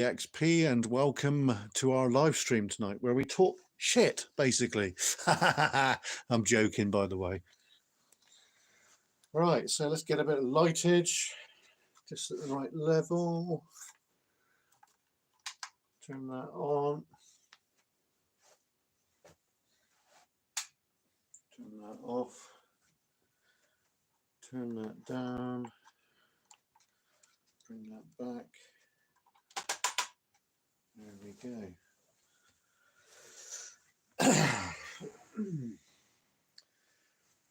EXP and welcome to our live stream tonight where we talk shit, basically. I'm joking, by the way. Right, so let's get a bit of lightage, just at the right level. Turn that on. Turn that off. Turn that down. Bring that back. There we go.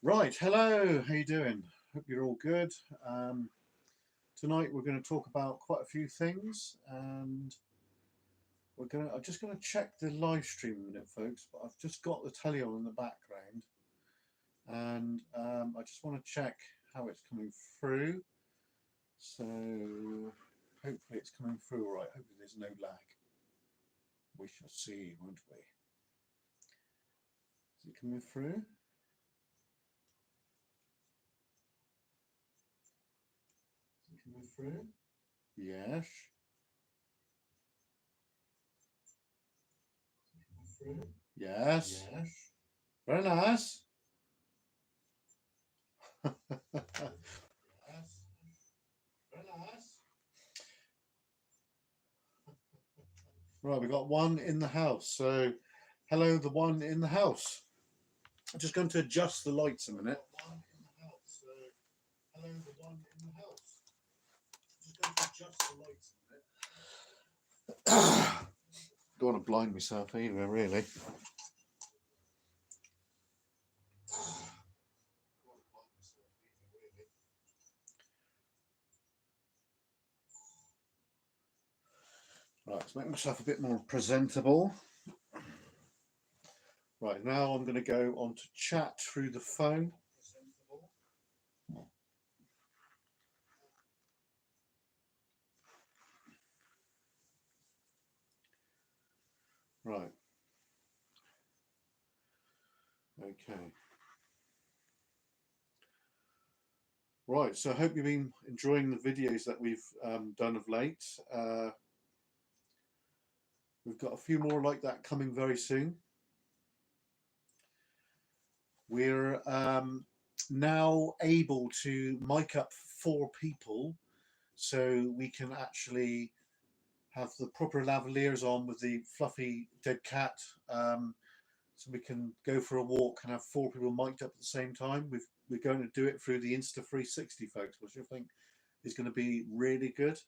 Right, hello, how you doing? Hope you're all good. Tonight we're going to talk about quite a few things, and I'm just going to check the live stream a minute, folks, but I've just got the telly on in the background, and I just want to check how it's coming through. So hopefully it's coming through all right. Hopefully there's no lag. We shall see, won't we? Is it coming through? Is it coming through? Yes. Yes. Yes. Very nice. Yes. Very nice. Right, we've got one in the house. So, hello, the one in the house. I'm just going to adjust the lights a minute. One in the house. So, hello, the one in the house. Just going to adjust the lights a minute. Don't want to blind myself either, really. Right, let's make myself a bit more presentable. Right, now I'm going to go on to chat through the phone. Right. Okay. Right, so I hope you've been enjoying the videos that we've done of late. We've got a few more like that coming very soon. We're now able to mic up 4 people, so we can actually have the proper lavaliers on with the fluffy dead cat, so we can go for a walk and have 4 people mic'd up at the same time. We're going to do it through the Insta360, folks, which I think is going to be really good.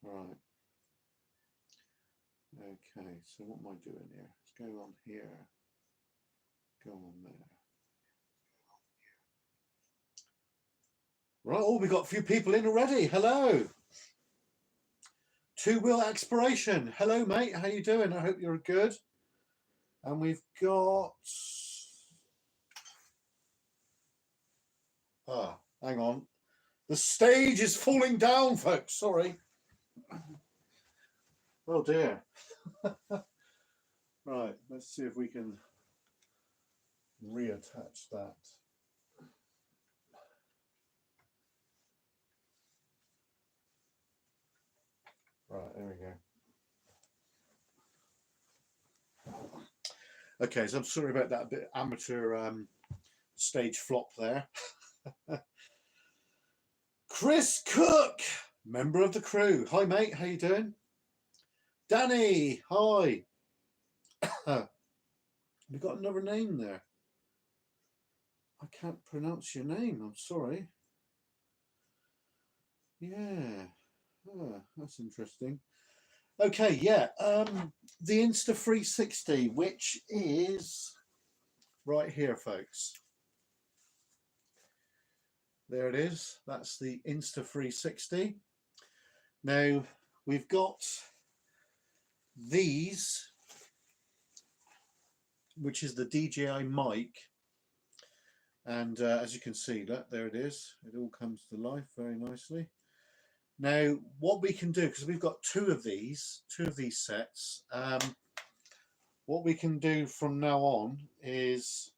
Right. Okay, so what am I doing here? Let's go on here. Go on there. Right, oh, we've got a few people in already. Hello. Two Wheel Exploration. Hello, mate. How you doing? I hope you're good. And we've got... Ah, hang on. The stage is falling down, folks. Sorry. Oh, dear. Right, let's see if we can reattach that. Right, there we go. Okay, so I'm sorry about that bit amateur stage flop there. Chris Cook, member of the crew. Hi, mate. How you doing? Danny, hi. We got another name there. I can't pronounce your name. I'm sorry. Yeah. Oh, that's interesting. Okay, yeah. The Insta360, which is right here, folks. There it is. That's the Insta360. Now we've got these, which is the DJI mic, and as you can see, look, there it is. It all comes to life very nicely. Now, what we can do, because we've got two of these sets, what we can do from now on is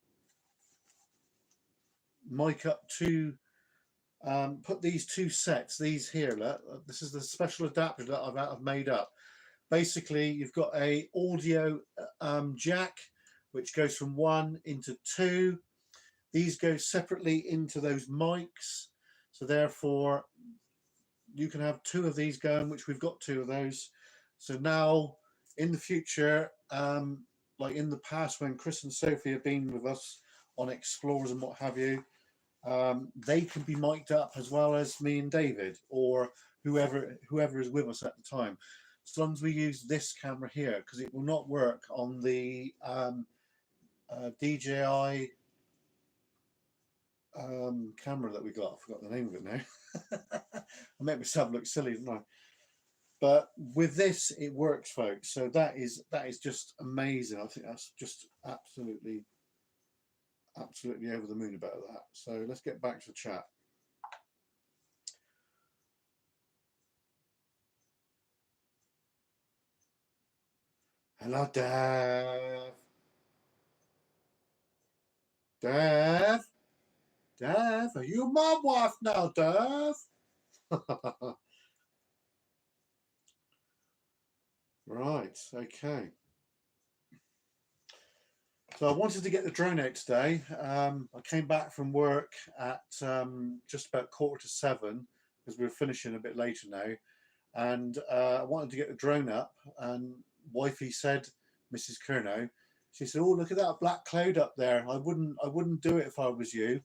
mic up 2 put these two sets, these here, look, this is the special adapter that I've made up. Basically, you've got a audio jack, which goes from 1 into 2. These go separately into those mics. So therefore, you can have 2 of these going, which we've got 2 of those. So now, in the future, like in the past when Chris and Sophie have been with us on Explorers and what have you, they can be mic'd up as well as me and David, or whoever is with us at the time. As long as we use this camera here, because it will not work on the DJI camera that we got. I forgot the name of it now. I made myself look silly, didn't I? But with this, it works, folks. So that is just amazing. I think that's just absolutely over the moon about that. So let's get back to the chat. Hello, Dev. Dev, are you my wife now, Dev? Right, okay. So I wanted to get the drone out today. I came back from work at just about 6:45, because we were finishing a bit later now, and I wanted to get the drone up, and wifey said, Mrs. Kernow, she said, "Oh, look at that black cloud up there. I wouldn't do it if I was you."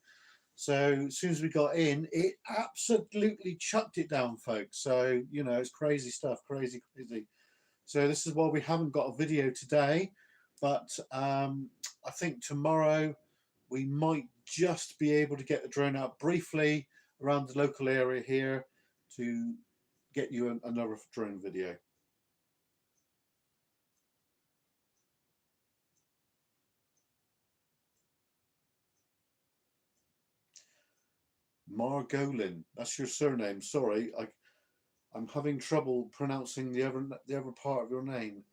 So as soon as we got in, it absolutely chucked it down, folks. So, you know, it's crazy stuff, crazy. So this is why we haven't got a video today, but I think tomorrow we might just be able to get the drone out briefly around the local area here to get you another drone video. Margolin, that's your surname. Sorry, I'm having trouble pronouncing the other part of your name.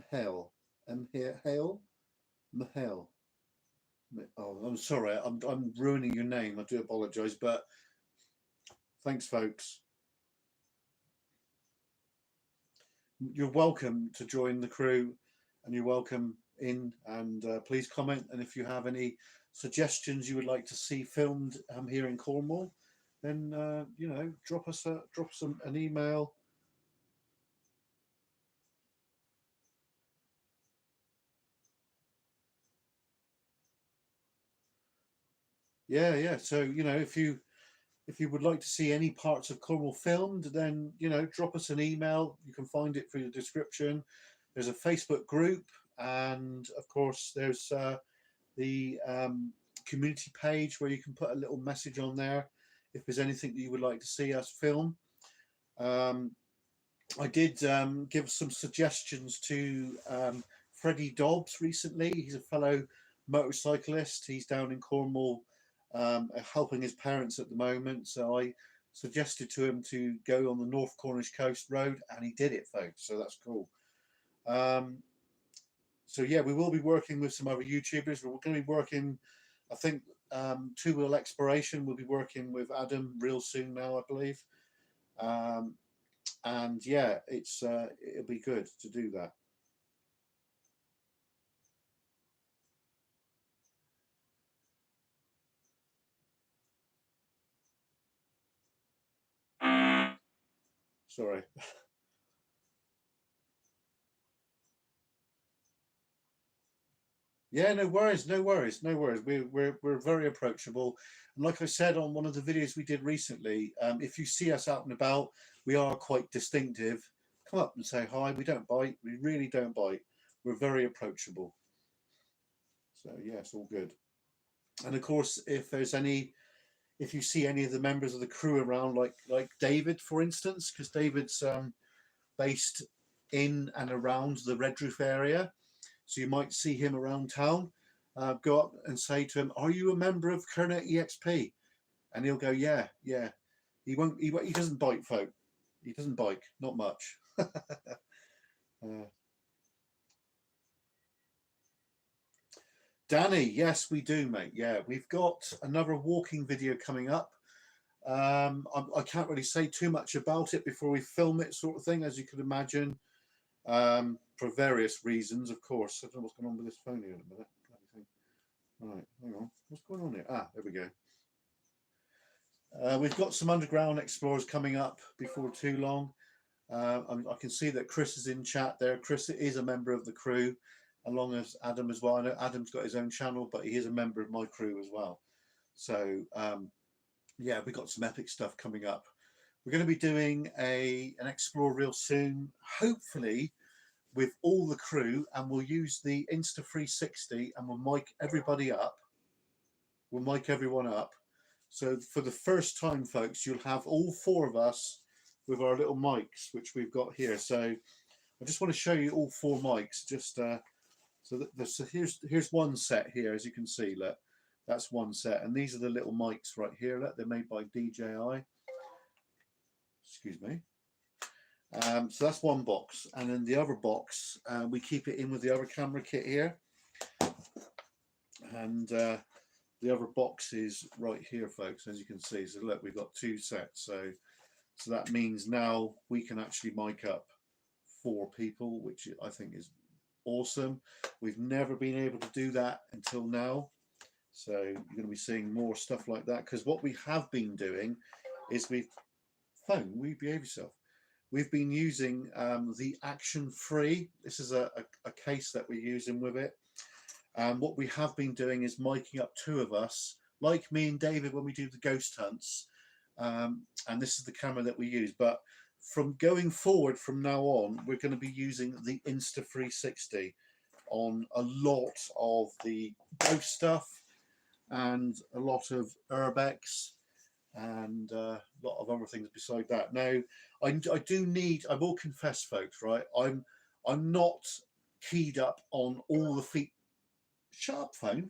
Hale, Hale, Mahale. Oh, I'm sorry. I'm ruining your name. I do apologise, but thanks, folks. You're welcome to join the crew, and you're welcome in. And please comment. And if you have any suggestions you would like to see filmed here in Cornwall, then you know, drop us an email. Yeah. So you know, if you would like to see any parts of Cornwall filmed, then you know, drop us an email. You can find it through the description. There's a Facebook group, and of course there's the community page where you can put a little message on there if there's anything that you would like to see us film. I did give some suggestions to Freddie Dobbs recently. He's a fellow motorcyclist. He's down in Cornwall helping his parents at the moment. So I suggested to him to go on the North Cornish Coast Road, and he did it, folks. So that's cool. So yeah, we will be working with some other YouTubers. We're going to be working, I think, Two Wheel Exploration. We'll be working with Adam real soon now, I believe. And yeah, it'll be good to do that. Sorry. Yeah, no worries. We're very approachable, and like I said on one of the videos we did recently, if you see us out and about, we are quite distinctive. Come up and say hi. We don't bite. We really don't bite. We're very approachable. So yeah, it's all good. And of course, if you see any of the members of the crew around, like David, for instance, because David's based in and around the Redroof area, so you might see him around town. Go up and say to him, "Are you a member of KERNOW EXP?" And he'll go, "Yeah." He won't. He doesn't bite, folk. He doesn't bite, not much. Danny, yes, we do, mate. Yeah, we've got another walking video coming up. I can't really say too much about it before we film it, sort of thing, as you could imagine, for various reasons, of course. I don't know what's going on with this phone here in a minute. Right, hang on. What's going on here? Ah, there we go. We've got some underground explorers coming up before too long. I can see that Chris is in chat there. Chris is a member of the crew, along as Adam as well. I know Adam's got his own channel, but he is a member of my crew as well. So yeah, we've got some epic stuff coming up. We're going to be doing an explore real soon, hopefully with all the crew, and we'll use the Insta360 and we'll mic everybody up. We'll mic everyone up. So for the first time, folks, you'll have all four of us with our little mics, which we've got here. So I just want to show you all four mics. Just so here's one set here, as you can see. Look, that's one set, and these are the little mics right here. Look, they're made by DJI. Excuse me. So that's one box, and then the other box, we keep it in with the other camera kit here, and the other box is right here, folks, as you can see. So look, we've got two sets, so that means now we can actually mic up 4 people, which I think is awesome. We've never been able to do that until now, so you're going to be seeing more stuff like that, because what we have been doing is behave yourself. We've been using the Action 3. This is a case that we're using with it. And what we have been doing is miking up 2 of us, like me and David when we do the ghost hunts. And this is the camera that we use. But from going forward from now on, we're going to be using the Insta360 on a lot of the ghost stuff and a lot of urbex and a lot of other things beside that. Now, I will confess, folks, right? I'm not keyed up on all the feet. Sharp phone.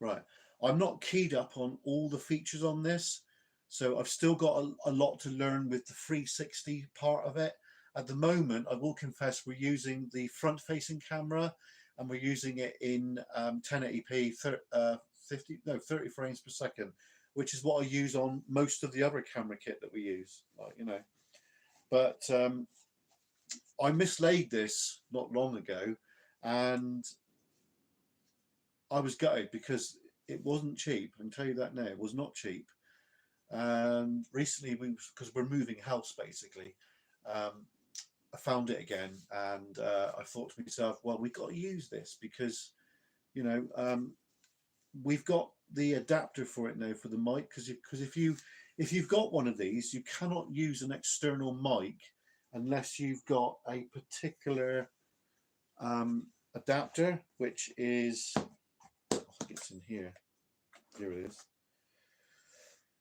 Right. I'm not keyed up on all the features on this, so I've still got a lot to learn with the 360 part of it. At the moment, I will confess, we're using the front-facing camera, and we're using it in 1080p, 30 frames per second, which is what I use on most of the other camera kit that we use, like, you know. But I mislaid this not long ago, and I was gutted because it wasn't cheap. I can tell you that now. It was not cheap. And recently, because we're moving house basically, I found it again, and I thought to myself, well, we've got to use this because, you know, we've got the adapter for it now for the mic. Because if you've got one of these, you cannot use an external mic unless you've got a particular adapter, which is, I think it's in here. Here it is.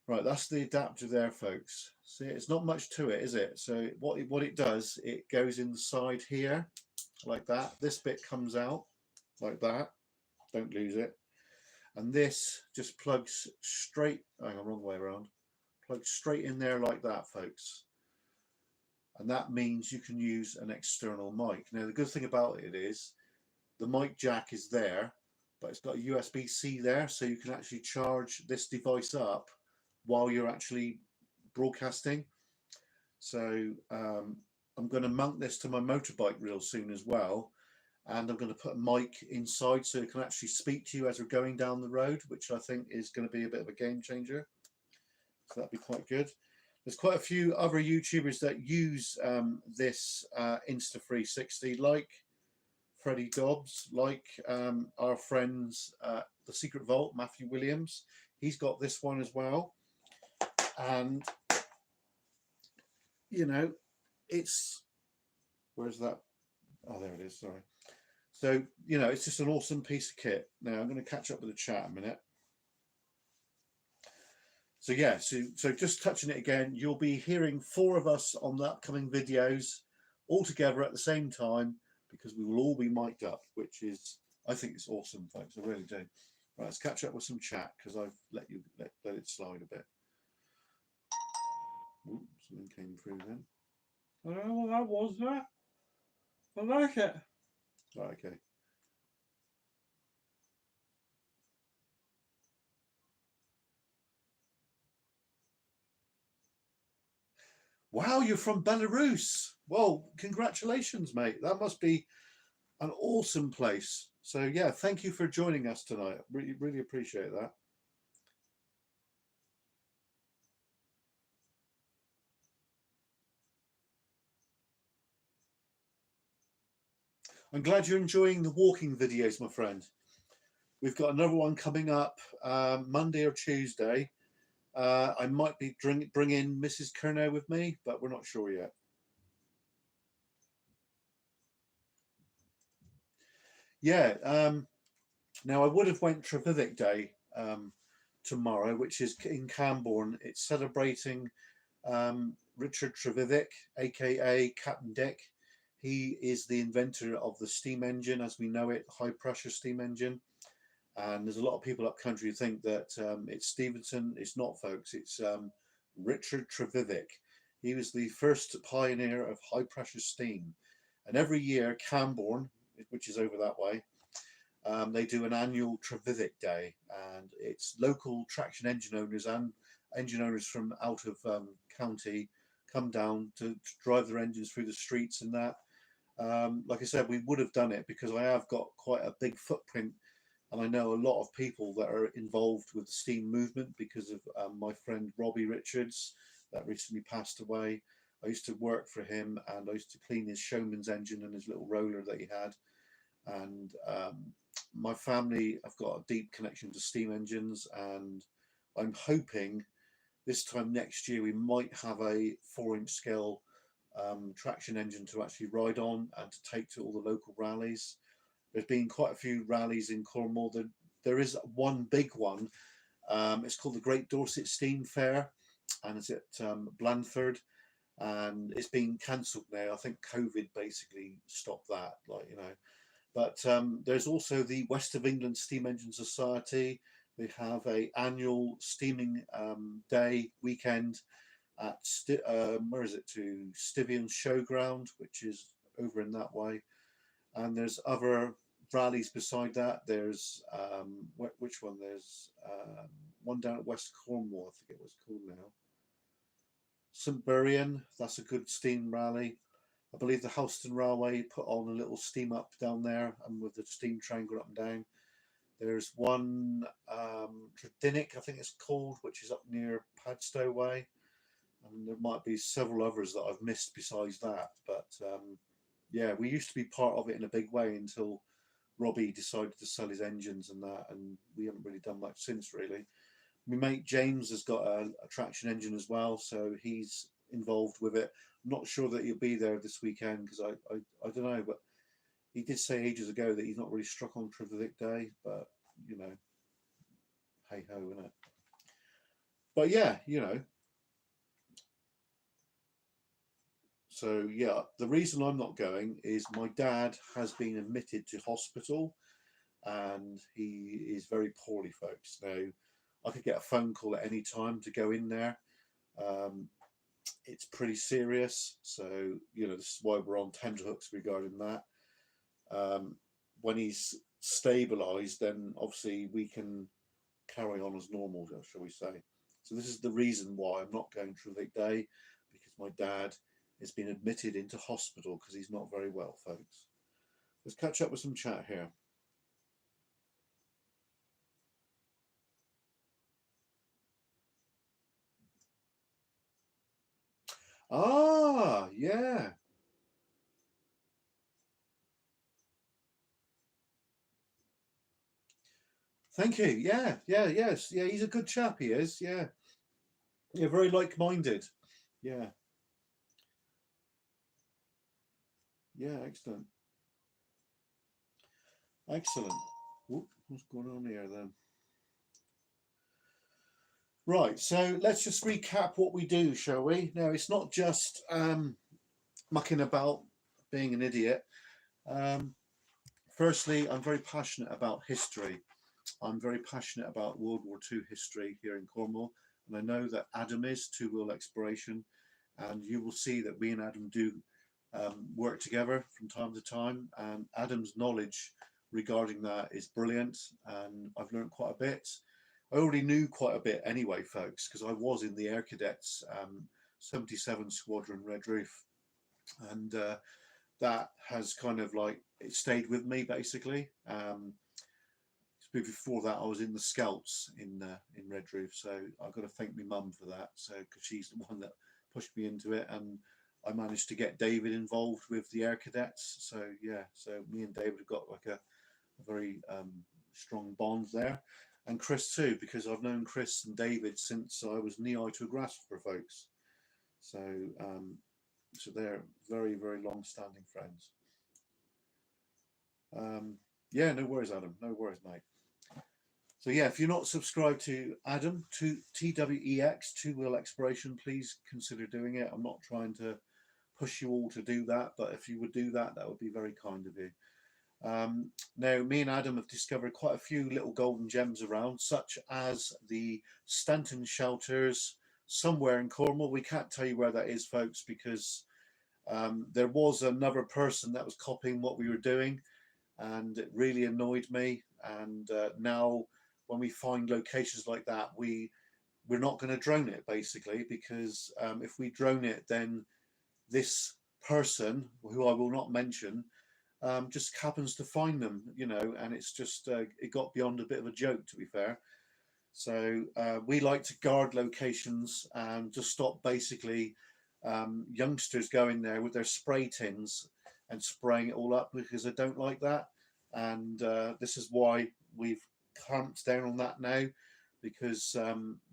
Right, that's the adapter there, folks. See, it's not much to it, is it? So what it does, it goes inside here like that. This bit comes out like that. Don't lose it. And this just plugs straight, hang on, wrong way around. Plugs straight in there like that, folks. And that means you can use an external mic. Now, the good thing about it is the mic jack is there, but it's got a USB-C there, so you can actually charge this device up while you're actually broadcasting. So I'm going to mount this to my motorbike real soon as well, and I'm going to put a mic inside so it can actually speak to you as we're going down the road, which I think is going to be a bit of a game changer. So that'd be quite good. There's quite a few other YouTubers that use this Insta360, like Freddie Dobbs, like our friends The Secret Vault, Matthew Williams. He's got this one as well. And, you know, it's, where's that? Oh, there it is, sorry. So, you know, it's just an awesome piece of kit. Now, I'm going to catch up with the chat a minute. So, yeah, so just touching it again, you'll be hearing 4 of us on the upcoming videos all together at the same time, because we will all be mic'd up, which is, I think it's awesome, folks. I really do. Right, let's catch up with some chat, because I've let it slide a bit. Ooh, something came through then. I don't know what that was, that. I like it. Right, okay. Wow, you're from Belarus. Well, congratulations, mate. That must be an awesome place. So yeah, thank you for joining us tonight. Really, really appreciate that. I'm glad you're enjoying the walking videos, my friend. We've got another one coming up Monday or Tuesday. I might be bringing Mrs. Kernow with me, but we're not sure yet. Yeah. Now I would have went Trevithick Day tomorrow, which is in Camborne. It's celebrating Richard Trevithick, aka Captain Dick. He is the inventor of the steam engine as we know it, high pressure steam engine. And there's a lot of people up country who think that it's Stevenson. It's not, folks. It's Richard Trevithick. He was the first pioneer of high pressure steam. And every year, Camborne, which is over that way, they do an annual Trevithick Day, and it's local traction engine owners and engine owners from out of county come down to drive their engines through the streets and that. Like I said, we would have done it because I have got quite a big footprint, and I know a lot of people that are involved with the steam movement because of my friend Robbie Richards that recently passed away. I used to work for him, and I used to clean his showman's engine and his little roller that he had. And my family have got a deep connection to steam engines, and I'm hoping this time next year we might have a 4-inch scale traction engine to actually ride on and to take to all the local rallies. There's been quite a few rallies in Cornwall. There is one big one. It's called the Great Dorset Steam Fair, and it's at Blandford, and it's been cancelled now. I think COVID basically stopped that, like you know. But there's also the West of England Steam Engine Society. They have a annual steaming day weekend at where is it, to Stivian Showground, which is over in that way. And there's other rallies beside that. There's which one? There's one down at West Cornwall, I think it was called now. St Buryan, that's a good steam rally. I believe the Houston Railway put on a little steam up down there, and with the steam train going up and down. There's one Tredinnick, I think it's called, which is up near Padstow Way, and there might be several others that I've missed besides that. But yeah, we used to be part of it in a big way until Robbie decided to sell his engines and that, and we haven't really done much since, really. My mate James has got a traction engine as well, so he's involved with it. I'm not sure that he'll be there this weekend because I don't know, but he did say ages ago that he's not really struck on Trevithick Day, but you know, hey ho, isn't it? But yeah, you know. So yeah, the reason I'm not going is my dad has been admitted to hospital, and he is very poorly, folks. Now, I could get a phone call at any time to go in there. Um, it's pretty serious, so you know this is why we're on tenterhooks regarding that. Um, when he's stabilised, then obviously we can carry on as normal, shall we say. So this is the reason why I'm not going through the day, because my dad has been admitted into hospital because he's not very well, folks. Let's catch up with some chat here. Ah, yeah. Thank you. Yeah, yeah, yes. Yeah, he's a good chap, he is. Yeah. Yeah, very like-minded. Yeah. Yeah, excellent. Excellent. Whoop, what's going on here then? Right, so let's just recap what we do, shall we? Now, it's not just mucking about, being an idiot. Um, Firstly, I'm very passionate about history. I'm very passionate about World War II history here in Cornwall, and I know that Adam is two-wheel exploration, and you will see that me and Adam do work together from time to time, and Adam's knowledge regarding that is brilliant, and I've learned quite a bit. I already knew quite a bit anyway, folks, because I was in the Air Cadets 77 Squadron Red Roof, and that has kind of like, it stayed with me basically. Before that, I was in the Scouts in Red Roof, so I've got to thank my mum for that. So because she's the one that pushed me into it, and I managed to get David involved with the Air Cadets. So yeah, so me and David have got like a very strong bond there, and Chris too, because I've known Chris and David since I was knee-high to a grasshopper, folks. So so they're very, very long-standing friends. Yeah, no worries, Adam. No worries, mate. So yeah, if you're not subscribed to Adam, to TWEX, Two Wheel Exploration, please consider doing it. I'm not trying to push you all to do that, but if you would do that, that would be very kind of you. Now, me and Adam have discovered quite a few little golden gems around, such as the Stanton shelters somewhere in Cornwall. We can't tell you where that is, folks, because there was another person that was copying what we were doing, and it really annoyed me. And now when we find locations like that, we're not going to drone it, basically, because if we drone it, then this person, who I will not mention, just happens to find them, you know, and it's just it got beyond a bit of a joke, to be fair. So we like to guard locations and just stop basically youngsters going there with their spray tins and spraying it all up, because I don't like that. And this is why we've clamped down on that now, because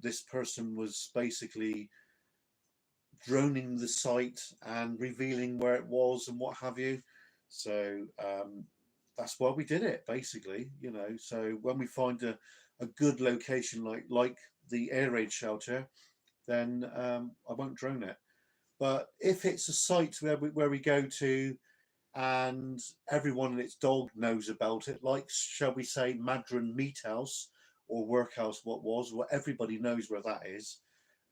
this person was basically droning the site and revealing where it was and what have you. So that's why we did it, basically, you know. So when we find a good location like the air raid shelter, then I won't drone it. But if it's a site where we go to and everyone and its dog knows about it, like, shall we say, Madron Meat House or Workhouse, what everybody knows where that is,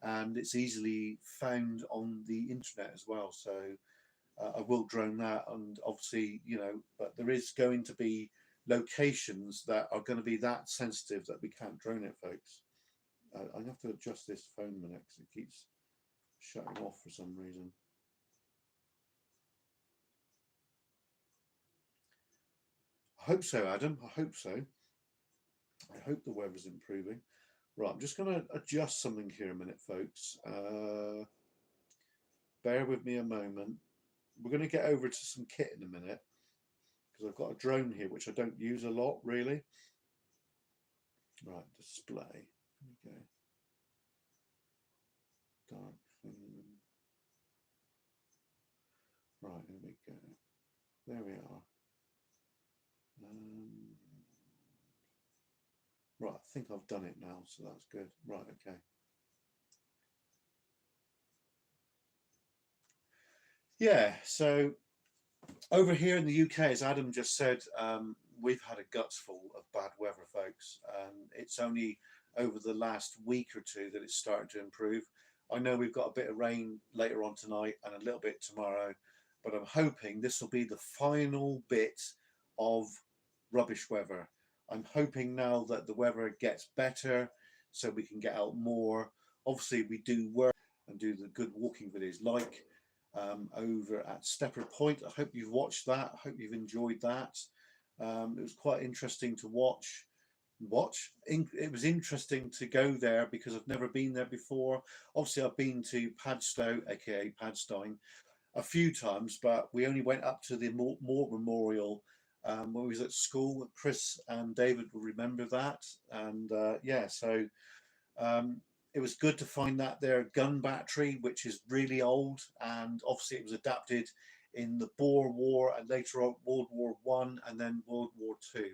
and it's easily found on the internet as well. So I will drone that, and obviously, you know, but there is going to be locations that are going to be that sensitive that we can't drone it, folks. I have to adjust this phone a minute because it keeps shutting off for some reason. I hope so, Adam. I hope so. I hope the weather's improving. Right, I'm just going to adjust something here a minute, folks. Bear with me a moment. We're going to get over to some kit in a minute, because I've got a drone here which I don't use a lot, really. Right, display. Here we go. Dark theme. Right, here we go. There we are. Right, I think I've done it now, so that's good. Right, okay. Yeah, so over here in the UK, as Adam just said, we've had a gutsful of bad weather, folks. It's only over the last week or two that it's started to improve. I know we've got a bit of rain later on tonight and a little bit tomorrow, but I'm hoping this will be the final bit of rubbish weather. I'm hoping now that the weather gets better so we can get out more. Obviously, we do work and do the good walking videos, like over at Stepper Point. I hope you've watched that. I hope you've enjoyed that. It was quite interesting to watch. It was interesting to go there because I've never been there before. Obviously, I've been to Padstow, aka Padstein, a few times, but we only went up to the Moore Memorial when we was at school. Chris and David will remember that, and yeah, so it was good to find that there gun battery, which is really old, and obviously it was adapted in the Boer War and later on World War One and then World War Two.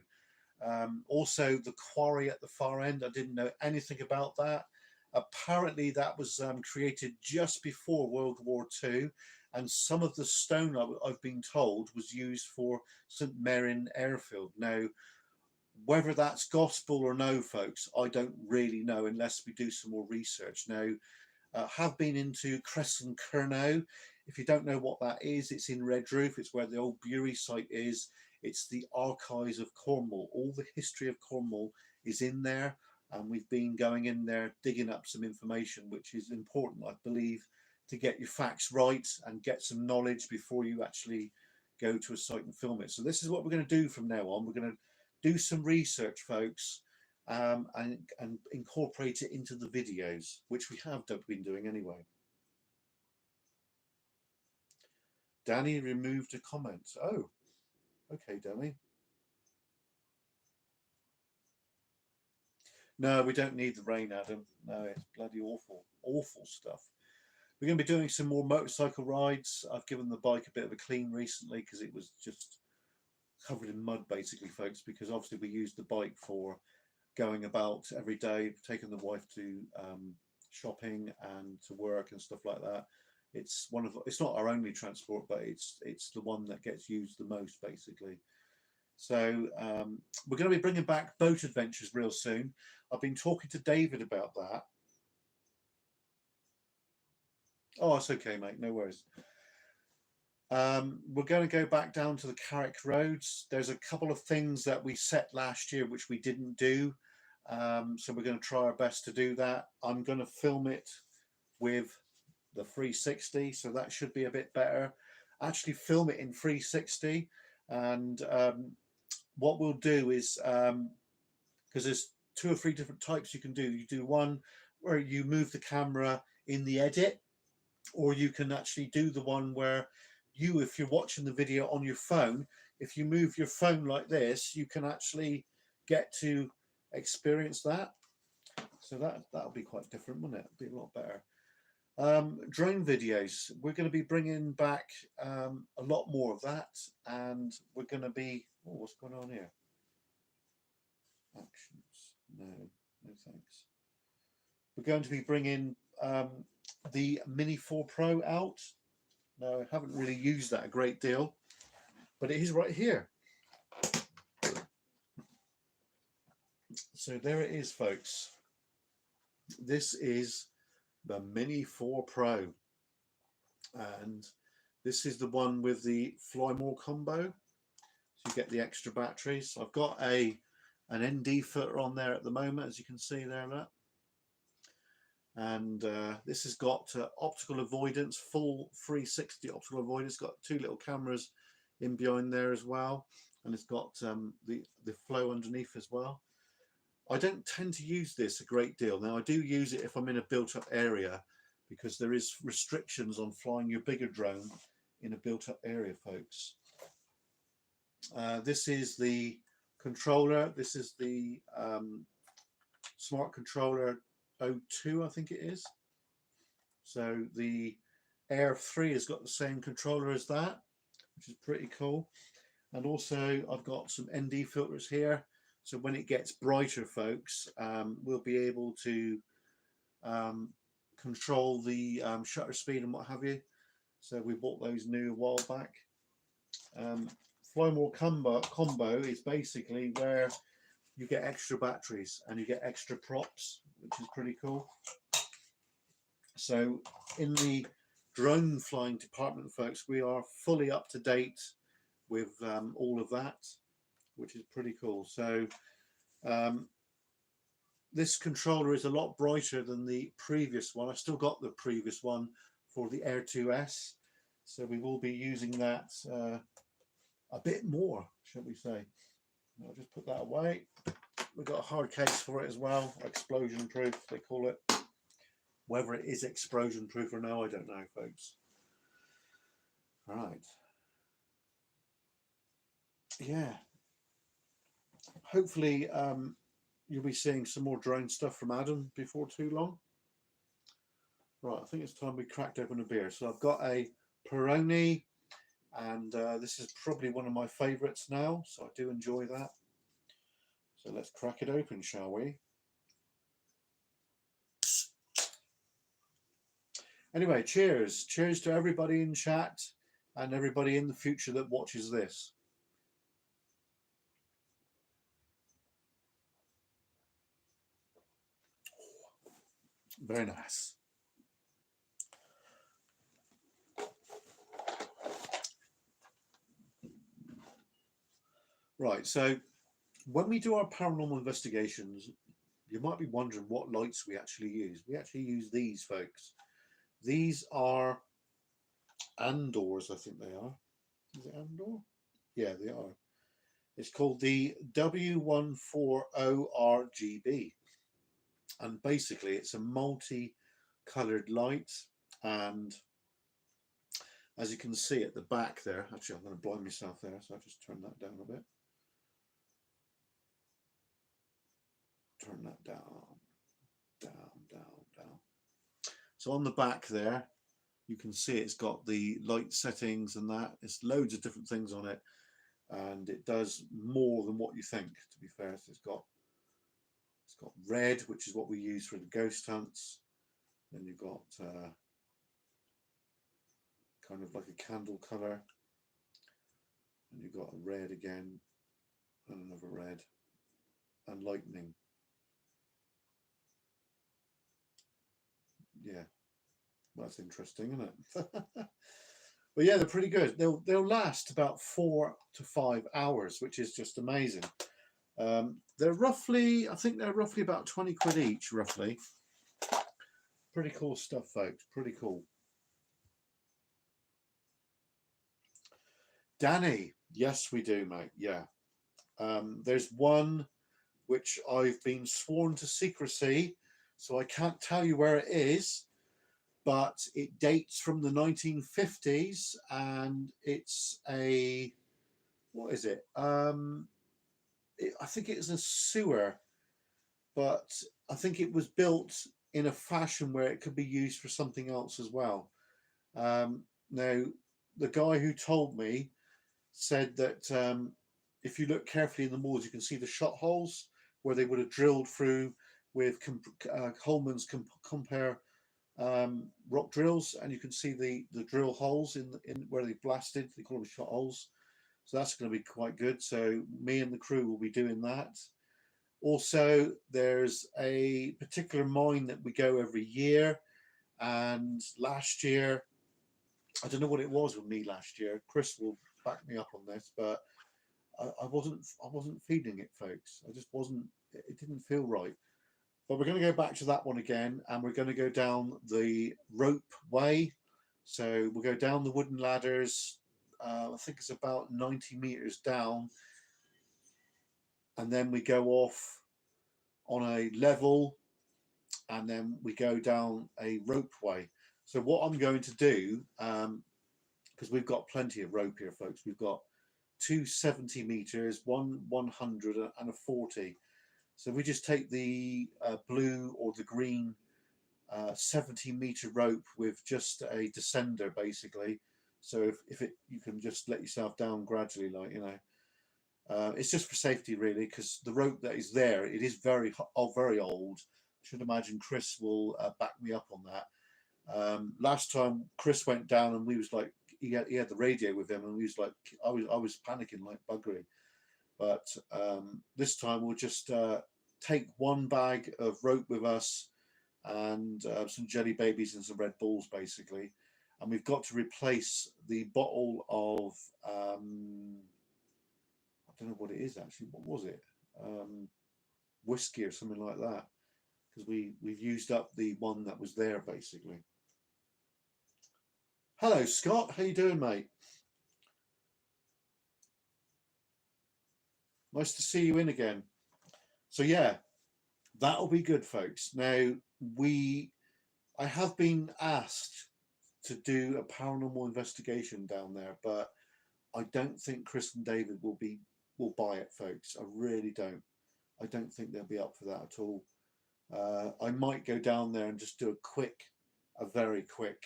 Also, the quarry at the far end, I didn't know anything about that. Apparently, that was created just before World War Two, and some of the stone, I've been told, was used for St Mirren airfield. Now, whether that's gospel or no, folks, I don't really know unless we do some more research. Now, have been into Crescent KERNOW. If you don't know what that is, it's in Red Roof. It's where the old Bury site is. It's the archives of Cornwall. All the history of Cornwall is in there, and we've been going in there digging up some information which is important, I believe, to get your facts right and get some knowledge before you actually go to a site and film it. So this is what we're going to do from now on. We're going to do some research, folks, and incorporate it into the videos, which we have been doing anyway. Danny removed a comment. Oh, okay, Danny. No, we don't need the rain, Adam. No, it's bloody awful, awful stuff. We're going to be doing some more motorcycle rides. I've given the bike a bit of a clean recently because it was just covered in mud, basically, folks, because obviously we used the bike for going about every day, taking the wife to shopping and to work and stuff like that. It's not our only transport, but it's the one that gets used the most, basically. So we're going to be bringing back boat adventures real soon. I've been talking to David about that. Oh, it's okay, mate. No worries. We're going to go back down to the Carrick roads. There's a couple of things that we set last year which we didn't do. So we're going to try our best to do that. I'm going to film it with the 360, so that should be a bit better. Actually film it in 360, and what we'll do is, because there's 2 or 3 different types you can do. You do one where you move the camera in the edit, or you can actually do the one where if you're watching the video on your phone, if you move your phone like this, you can actually get to experience that. So that'll be quite different, won't it? It'll be a lot better. Drone videos, we're going to be bringing back a lot more of that, and we're going to be, oh, what's going on here? Actions, no thanks. We're going to be bringing the Mini 4 Pro out. Now, I haven't really used that a great deal, but it is right here. So there it is, folks. This is the Mini 4 Pro, and this is the one with the Fly More combo, so you get the extra batteries. I've got an ND footer on there at the moment, as you can see there, look. And this has got optical avoidance, full 360 optical avoidance. It's got 2 little cameras in behind there as well, and it's got the flow underneath as well. I don't tend to use this a great deal. Now, I do use it if I'm in a built-up area, because there is restrictions on flying your bigger drone in a built-up area, folks. This is the controller. This is the Smart Controller 02, I think it is. So the Air 3 has got the same controller as that, which is pretty cool. And also I've got some ND filters here, so when it gets brighter, folks, we'll be able to control the shutter speed and what have you. So we bought those new a while back. Fly More combo is basically where you get extra batteries and you get extra props, which is pretty cool. So in the drone flying department, folks, we are fully up to date with all of that, which is pretty cool. So this controller is a lot brighter than the previous one. I've still got the previous one for the Air 2S, so we will be using that a bit more, shall we say. I'll just put that away. We've got a hard case for it as well, explosion proof they call it. Whether it is explosion proof or no, I don't know, folks. All right. Yeah. Hopefully you'll be seeing some more drone stuff from Adam before too long. Right, I think it's time we cracked open a beer. So I've got a Peroni, and this is probably one of my favourites now, so I do enjoy that. So let's crack it open, shall we? Anyway, cheers. Cheers to everybody in chat and everybody in the future that watches this. Very nice. Right, so when we do our paranormal investigations, you might be wondering what lights we actually use. We actually use these, folks. These are Andors, I think they are. Is it Andor? Yeah, they are. It's called the W14ORGB, and basically it's a multi-coloured light. And as you can see at the back there, actually I'm going to blind myself there, so I'll just turn that down a bit. Turn that down, down, down, down. So on the back there, you can see it's got the light settings and that. There's loads of different things on it, and it does more than what you think, to be fair. So it's got red, which is what we use for the ghost hunts. Then you've got kind of like a candle colour, and you've got a red again, and another red, and lightning. Yeah, well, that's interesting, isn't it? But yeah, they're pretty good. They'll last about 4 to 5 hours, which is just amazing. They're roughly, I think they're roughly about 20 quid each, roughly. Pretty cool stuff, folks. Pretty cool. Danny, yes, we do, mate. Yeah. There's one which I've been sworn to secrecy, so I can't tell you where it is, but it dates from the 1950s, and it's a, what is it? I think it's a sewer, but I think it was built in a fashion where it could be used for something else as well. Now, the guy who told me said that if you look carefully in the walls, you can see the shot holes where they would have drilled through with Holman's compare rock drills, and you can see the drill holes in where they blasted. They call them shot holes. So that's going to be quite good. So me and the crew will be doing that. Also, there's a particular mine that we go every year, and last year, I don't know what it was with me last year. Chris will back me up on this, but I wasn't feeding it, folks. I just wasn't. It didn't feel right. But we're going to go back to that one again, and we're going to go down the rope way. So we'll go down the wooden ladders. I think it's about 90 meters down, and then we go off on a level, and then we go down a rope way. So what I'm going to do, because we've got plenty of rope here, folks. We've got two 70 meters, one 100, and a 40. So we just take the blue or the green 70-meter rope with just a descender, basically. So if you can just let yourself down gradually, like, you know. It's just for safety, really, because the rope that is there, it is very old. I should imagine Chris will back me up on that. Last time Chris went down, and we was like, he had the radio with him, and we was like, I was panicking like buggery. But this time we'll just take one bag of rope with us, and some jelly babies and some Red Bulls, basically. And we've got to replace the bottle of I don't know what it is actually. What was it? Whiskey or something like that, because we've used up the one that was there, basically. Hello, Scott. How you doing, mate? Nice to see you in again. So yeah, that'll be good, folks. Now I have been asked to do a paranormal investigation down there, but I don't think Chris and David will buy it, folks. I really don't. I don't think they'll be up for that at all. I might go down there and just do a very quick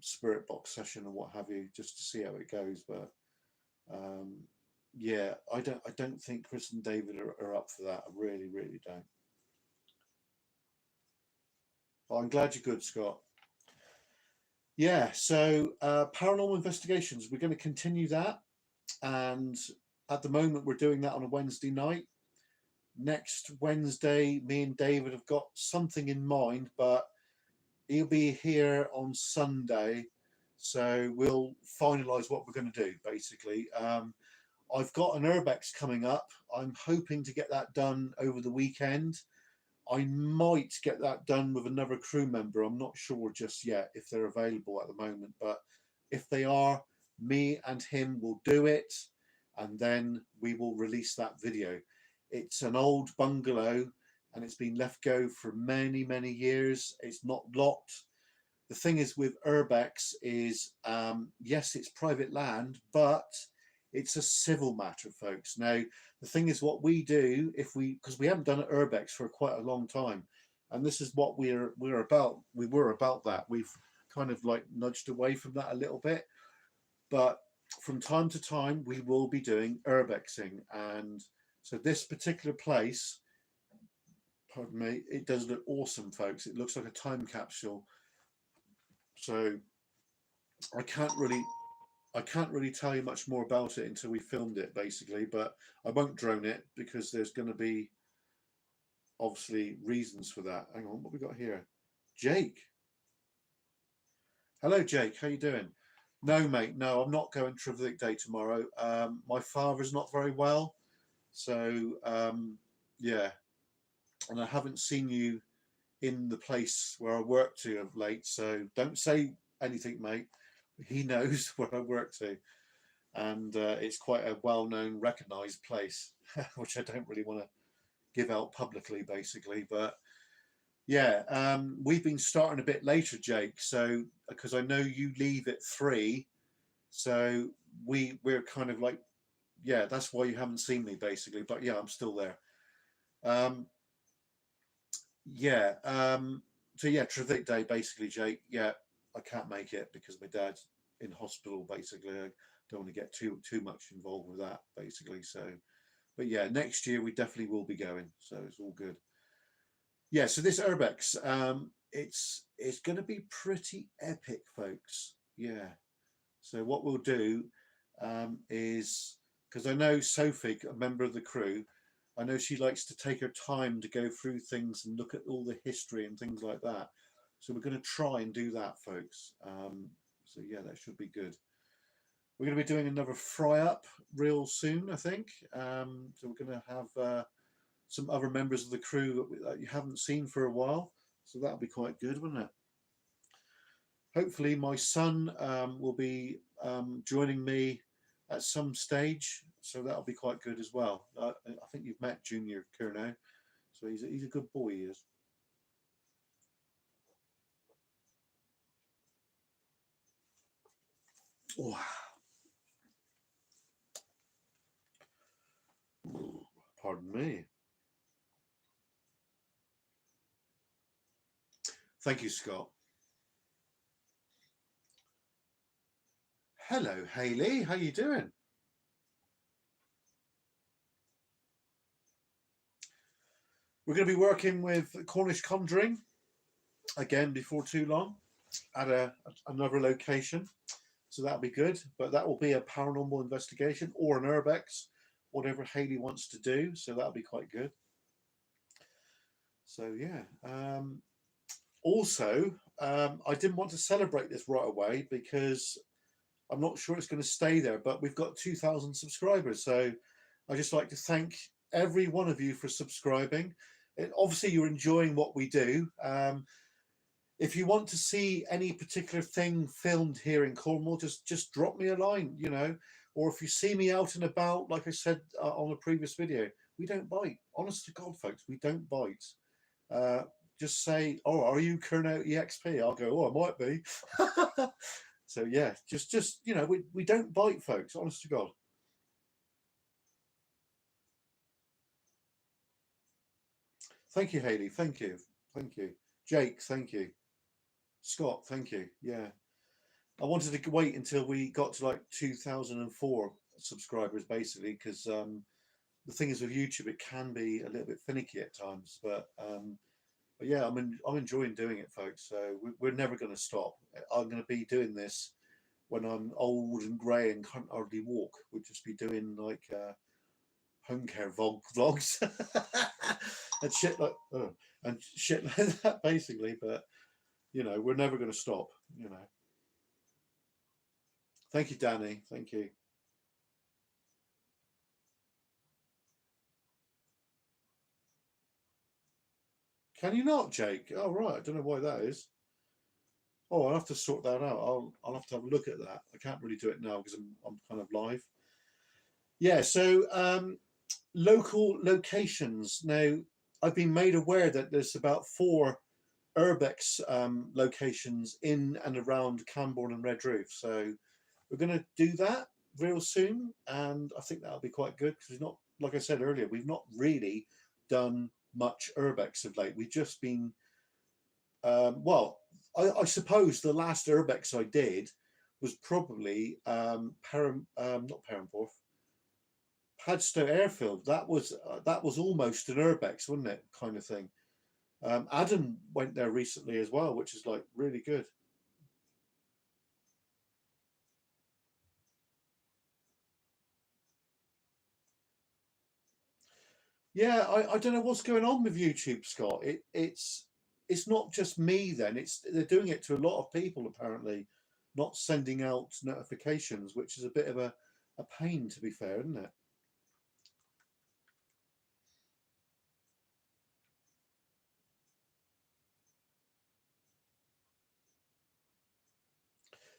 spirit box session or what have you, just to see how it goes. But yeah, I don't think Chris and David are up for that. I really, really don't. But I'm glad you're good, Scott. Yeah, so paranormal investigations, we're going to continue that, and at the moment we're doing that on a Wednesday night. Next Wednesday, me and David have got something in mind, but he'll be here on Sunday, so we'll finalise what we're going to do, basically. I've got an urbex coming up. I'm hoping to get that done over the weekend. I might get that done with another crew member. I'm not sure just yet if they're available at the moment, but if they are, me and him will do it, and then we will release that video. It's an old bungalow and it's been left go for many, many years. It's not locked. The thing is with urbex is, yes, it's private land, but it's a civil matter, folks. Now, the thing is, what we do, if we, because we haven't done urbex for quite a long time, and this is what we're about. We were about that. We've kind of like nudged away from that a little bit, but from time to time we will be doing urbexing. And so this particular place, pardon me, it does look awesome, folks. It looks like a time capsule. So I can't really tell you much more about it until we filmed it, basically, but I won't drone it because there's going to be obviously reasons for that. Hang on, what we got here? Jake. Hello, Jake. How you doing? No, mate. No, I'm not going Trevithick Day tomorrow. My father's not very well, so yeah, and I haven't seen you in the place where I work to of late, so don't say anything, mate. He knows where I work to, and it's quite a well-known, recognised place, which I don't really want to give out publicly, basically. But yeah, we've been starting a bit later, Jake. So because I know you leave at 3, so we're kind of like, yeah, that's why you haven't seen me, basically. But yeah, I'm still there. Yeah. So yeah, Trevithick Day, basically, Jake. Yeah, I can't make it because my dad's in hospital. Basically, I don't want to get too much involved with that. Basically, so. But yeah, next year we definitely will be going. So it's all good. Yeah. So this urbex, it's going to be pretty epic, folks. Yeah. So what we'll do is, because I know Sophie, a member of the crew, I know she likes to take her time to go through things and look at all the history and things like that. So we're going to try and do that, folks. So yeah, that should be good. We're going to be doing another fry up real soon, I think. So we're going to have some other members of the crew that you haven't seen for a while. So that'll be quite good, wouldn't it? Hopefully my son will be joining me at some stage, so that'll be quite good as well. I think you've met Junior KERNOW, so he's a good boy, he is. Oh. Pardon me. Thank you, Scott. Hello, Hayley. How you doing? We're going to be working with Cornish Conjuring again before too long at another location, so that'll be good. But that will be a paranormal investigation or an urbex, whatever Hayley wants to do. So that'll be quite good. So yeah. Also, I didn't want to celebrate this right away because I'm not sure it's going to stay there. But we've got 2,000 subscribers, so I just like to thank every one of you for subscribing. Obviously, you're enjoying what we do. If you want to see any particular thing filmed here in Cornwall, just drop me a line, you know. Or if you see me out and about, like I said on a previous video, we don't bite. Honest to God, folks, we don't bite. Just say, "Oh, are you KERNOW EXP?" I'll go, "Oh, I might be." So yeah, just you know, we don't bite, folks. Honest to God. Thank you, Hayley. Thank you. Thank you, Jake. Thank you, Scott. Thank you. Yeah. I wanted to wait until we got to like 2004 subscribers, basically, because the thing is with YouTube, it can be a little bit finicky at times. But yeah, I'm enjoying doing it, folks. So we're never going to stop. I'm going to be doing this when I'm old and grey and can't hardly walk. We'll just be doing like home care vlogs and shit like that, basically. But you know, we're never going to stop. You know. Thank you, Danny. Thank you. Can you not, Jake? Oh, right. I don't know why that is. Oh, I'll have to sort that out. I'll have to have a look at that. I can't really do it now because I'm kind of live. Yeah. So local locations. Now, I've been made aware that there's about 4 urbex locations in and around Camborne and Redroof. So we're going to do that real soon, and I think that'll be quite good because we've not, like I said earlier, we've not really done much urbex of late. We've just been, well, I suppose the last urbex I did was probably not Perranporth, Padstow Airfield. That was almost an urbex, wasn't it? Kind of thing. Adam went there recently as well, which is like really good. Yeah, I don't know what's going on with YouTube, Scott. It's not just me then. It's they're doing it to a lot of people apparently, not sending out notifications, which is a bit of a pain to be fair, isn't it?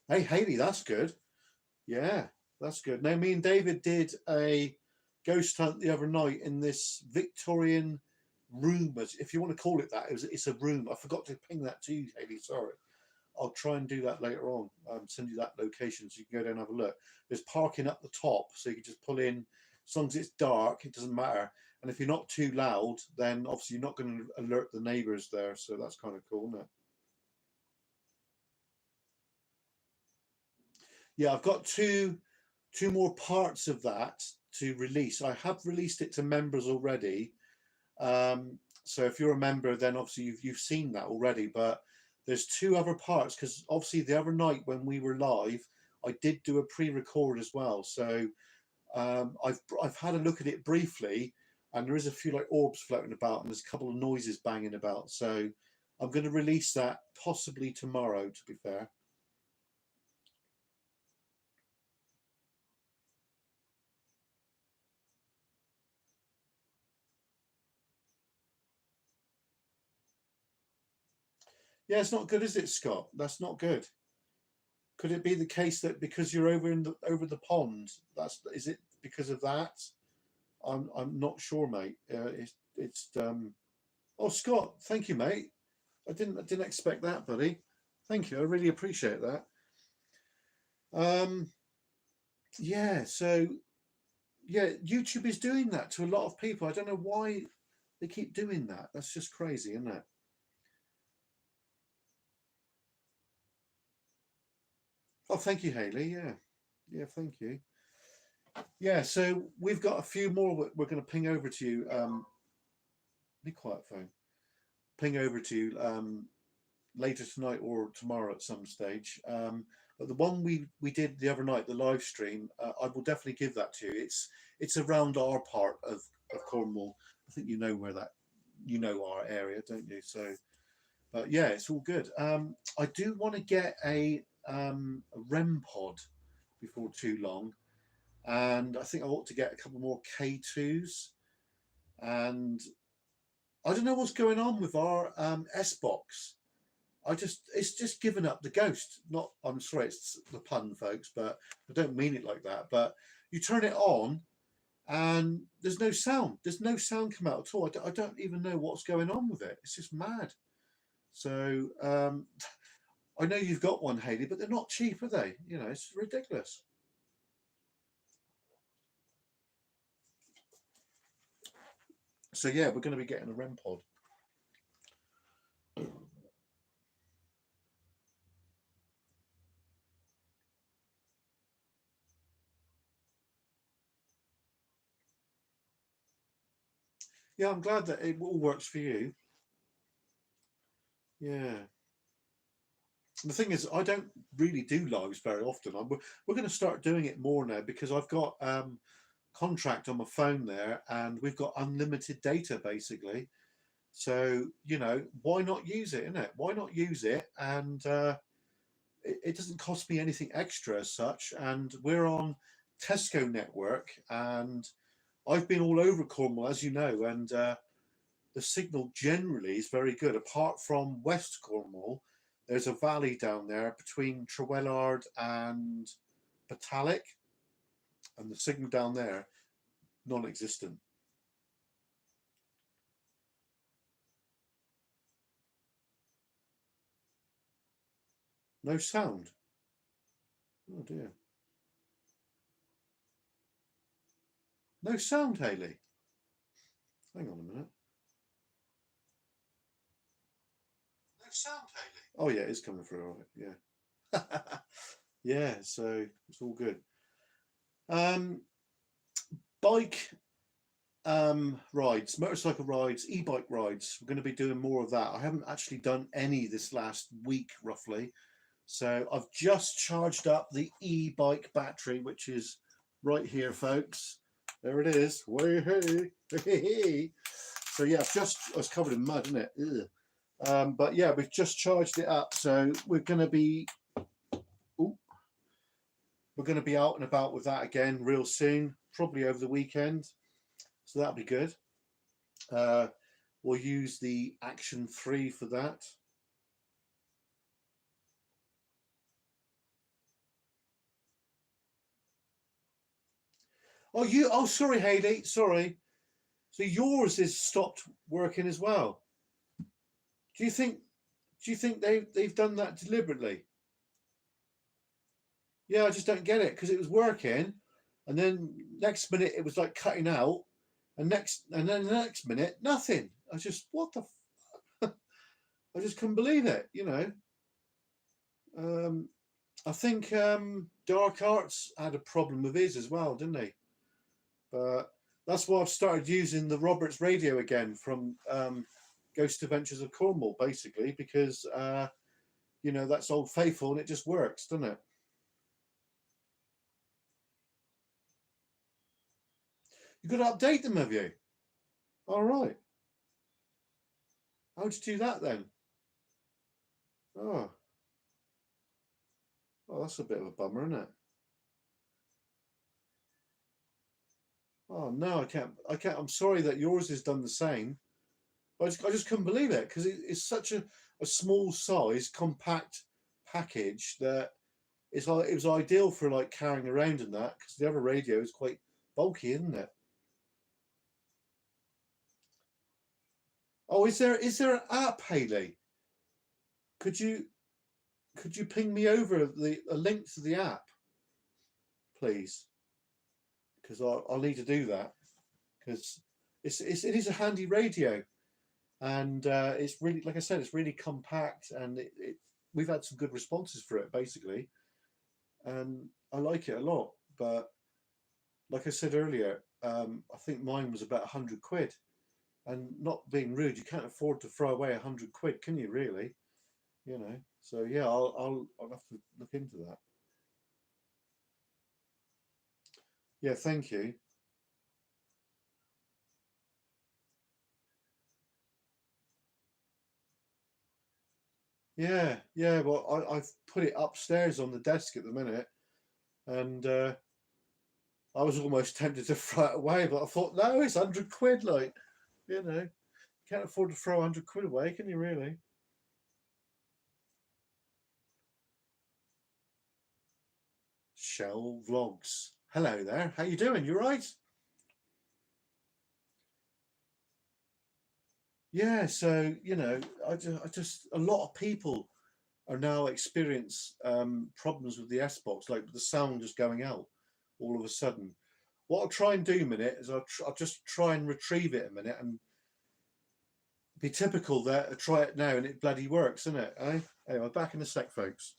Hey Haley, that's good. Yeah, that's good. Now me and David did a ghost hunt the other night in this Victorian room, if you want to call it that. It's a room. I forgot to ping that to you, Haley. Sorry. I'll try and do that later on. Send you that location so you can go down and have a look. There's parking up the top, so you can just pull in. As long as it's dark, it doesn't matter. And if you're not too loud, then obviously you're not going to alert the neighbours there. So that's kind of cool, isn't it? Yeah, I've got two more parts of that to release. I have released it to members already. So if you're a member, then obviously you've seen that already. But there's 2 other parts because obviously the other night when we were live, I did do a pre-record as well. So I've had a look at it briefly, and there is a few like orbs floating about, and there's a couple of noises banging about. So I'm going to release that possibly tomorrow. To be fair. Yeah, it's not good, is it, Scott? That's not good. Could it be the case that because you're over the pond, that's is it because of that? I'm not sure, mate. It's oh Scott, thank you, mate. I didn't expect that, buddy. Thank you. I really appreciate that. Um, yeah. So yeah, YouTube is doing that to a lot of people. I don't know why they keep doing that. That's just crazy, isn't it? Oh, thank you, Haley. Yeah, yeah. Thank you. Yeah. So we've got a few more we're going to ping over to you. Be quiet, phone. Ping over to you later tonight or tomorrow at some stage. But the one we did the other night, the live stream, I will definitely give that to you. It's around our part of Cornwall. I think you know where that you know our area, don't you? So, but yeah, it's all good. I do want to get a REM pod before too long, and I think I ought to get a couple more K2s. And I don't know what's going on with our S box. It's just given up the ghost. Not, I'm sorry, it's the pun, folks, but I don't mean it like that. But you turn it on and there's no sound. There's no sound come out at all. I don't even know what's going on with it. It's just mad. So I know you've got one, Haley, but they're not cheap, are they? You know, it's ridiculous. So yeah, we're going to be getting a REM pod. Yeah, I'm glad that it all works for you. Yeah. The thing is, I don't really do lives very often. We're going to start doing it more now because I've got contract on my phone there, and we've got unlimited data basically. So you know, why not use it? Innit? Why not use it? And it doesn't cost me anything extra as such. And we're on Tesco network, and I've been all over Cornwall, as you know, and the signal generally is very good. Apart from West Cornwall, there's a valley down there between Trewellard and Batalic, and the signal down there non-existent. No sound. Oh dear. No sound, Hayley. Hang on a minute. No sound, Hayley. Oh yeah, it's coming through. All right. Yeah. Yeah. So it's all good. Bike rides, motorcycle rides, e-bike rides. We're going to be doing more of that. I haven't actually done any this last week, roughly. So I've just charged up the e-bike battery, which is right here, folks. There it is. So yeah, I was covered in mud, isn't it? But yeah, we've just charged it up. So we're going to be out and about with that again real soon, probably over the weekend. So that'll be good. We'll use the Action 3 for that. Oh, sorry, Hayley. Sorry. So yours is stopped working as well. Do you think they've done that deliberately? Yeah, I just don't get it because it was working, and then next minute it was like cutting out, and then the next minute nothing. I just what the I just couldn't believe it. I think Dark Arts had a problem with his as well, didn't he? But that's why I've started using the Roberts radio again from Ghost Adventures of Cornwall, basically, because that's Old Faithful and it just works, doesn't it? You've got to update them, have you? All right. How'd you do that then? Oh, that's a bit of a bummer, isn't it? Oh no, I can't. I'm sorry that yours has done the same. I just couldn't believe it because it's such a small size, compact package that it's like it was ideal for like carrying around and that because the other radio is quite bulky, isn't it? Oh, is there an app, Hayley? Could you ping me over a link to the app, please? Because I'll need to do that because it is a handy radio and it's really, like I said, it's really compact and we've had some good responses for it basically, and I like it a lot. But like I said earlier, I think mine was about £100, and not being rude, you can't afford to throw away £100, can you? Really, So yeah, I'll have to look into that. Yeah, thank you. Yeah, yeah. Well, I've put it upstairs on the desk at the minute, and I was almost tempted to throw it away, but I thought, no, it's £100. Like, you can't afford to throw £100 away, can you? Really? Shell Vlogs. Hello there. How you doing? You right? Yeah. So I just a lot of people are now experience problems with the S box, like the sound just going out all of a sudden. What I'll try and do a minute is I'll just try and retrieve it a minute and be typical there. Try it now and it bloody works, isn't it? Eh? Anyway, back in a sec, folks.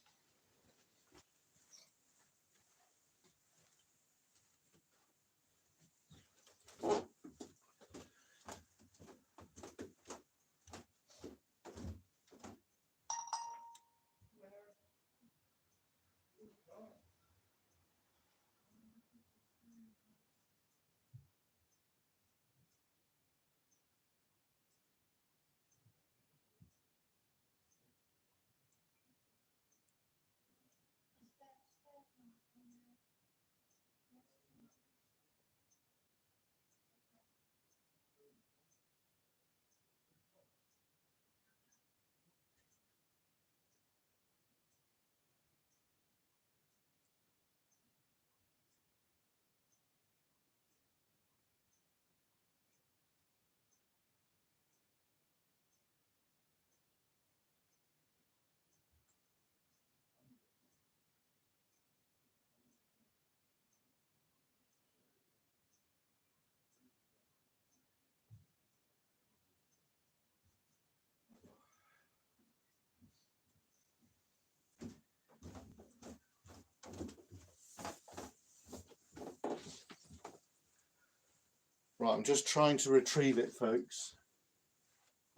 Right, I'm just trying to retrieve it, folks.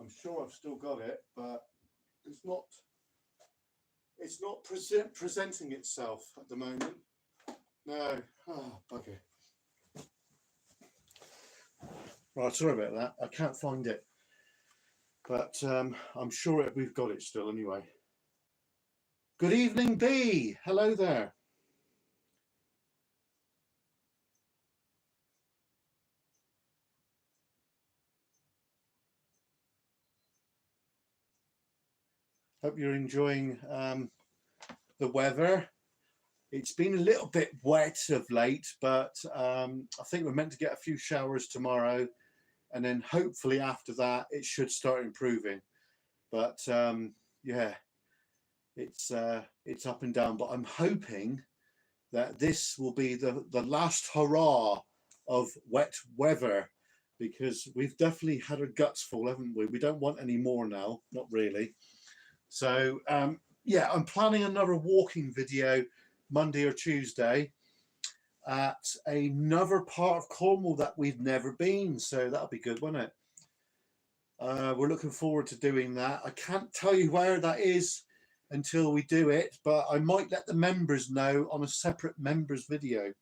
I'm sure I've still got it, but it's not presenting itself at the moment. No. Oh, bugger. Right, sorry about that. I can't find it, but I'm sure we've got it still anyway. Good evening, B. Hello there. Hope you're enjoying the weather. It's been a little bit wet of late, but I think we're meant to get a few showers tomorrow, and then hopefully after that it should start improving. But yeah, it's up and down. But I'm hoping that this will be the last hurrah of wet weather, because we've definitely had our guts full, haven't we? We don't want any more now, not really. So yeah, I'm planning another walking video Monday or Tuesday at another part of Cornwall that we've never been, so that'll be good, won't it? We're looking forward to doing that. I can't tell you where that is until we do it, but I might let the members know on a separate members video.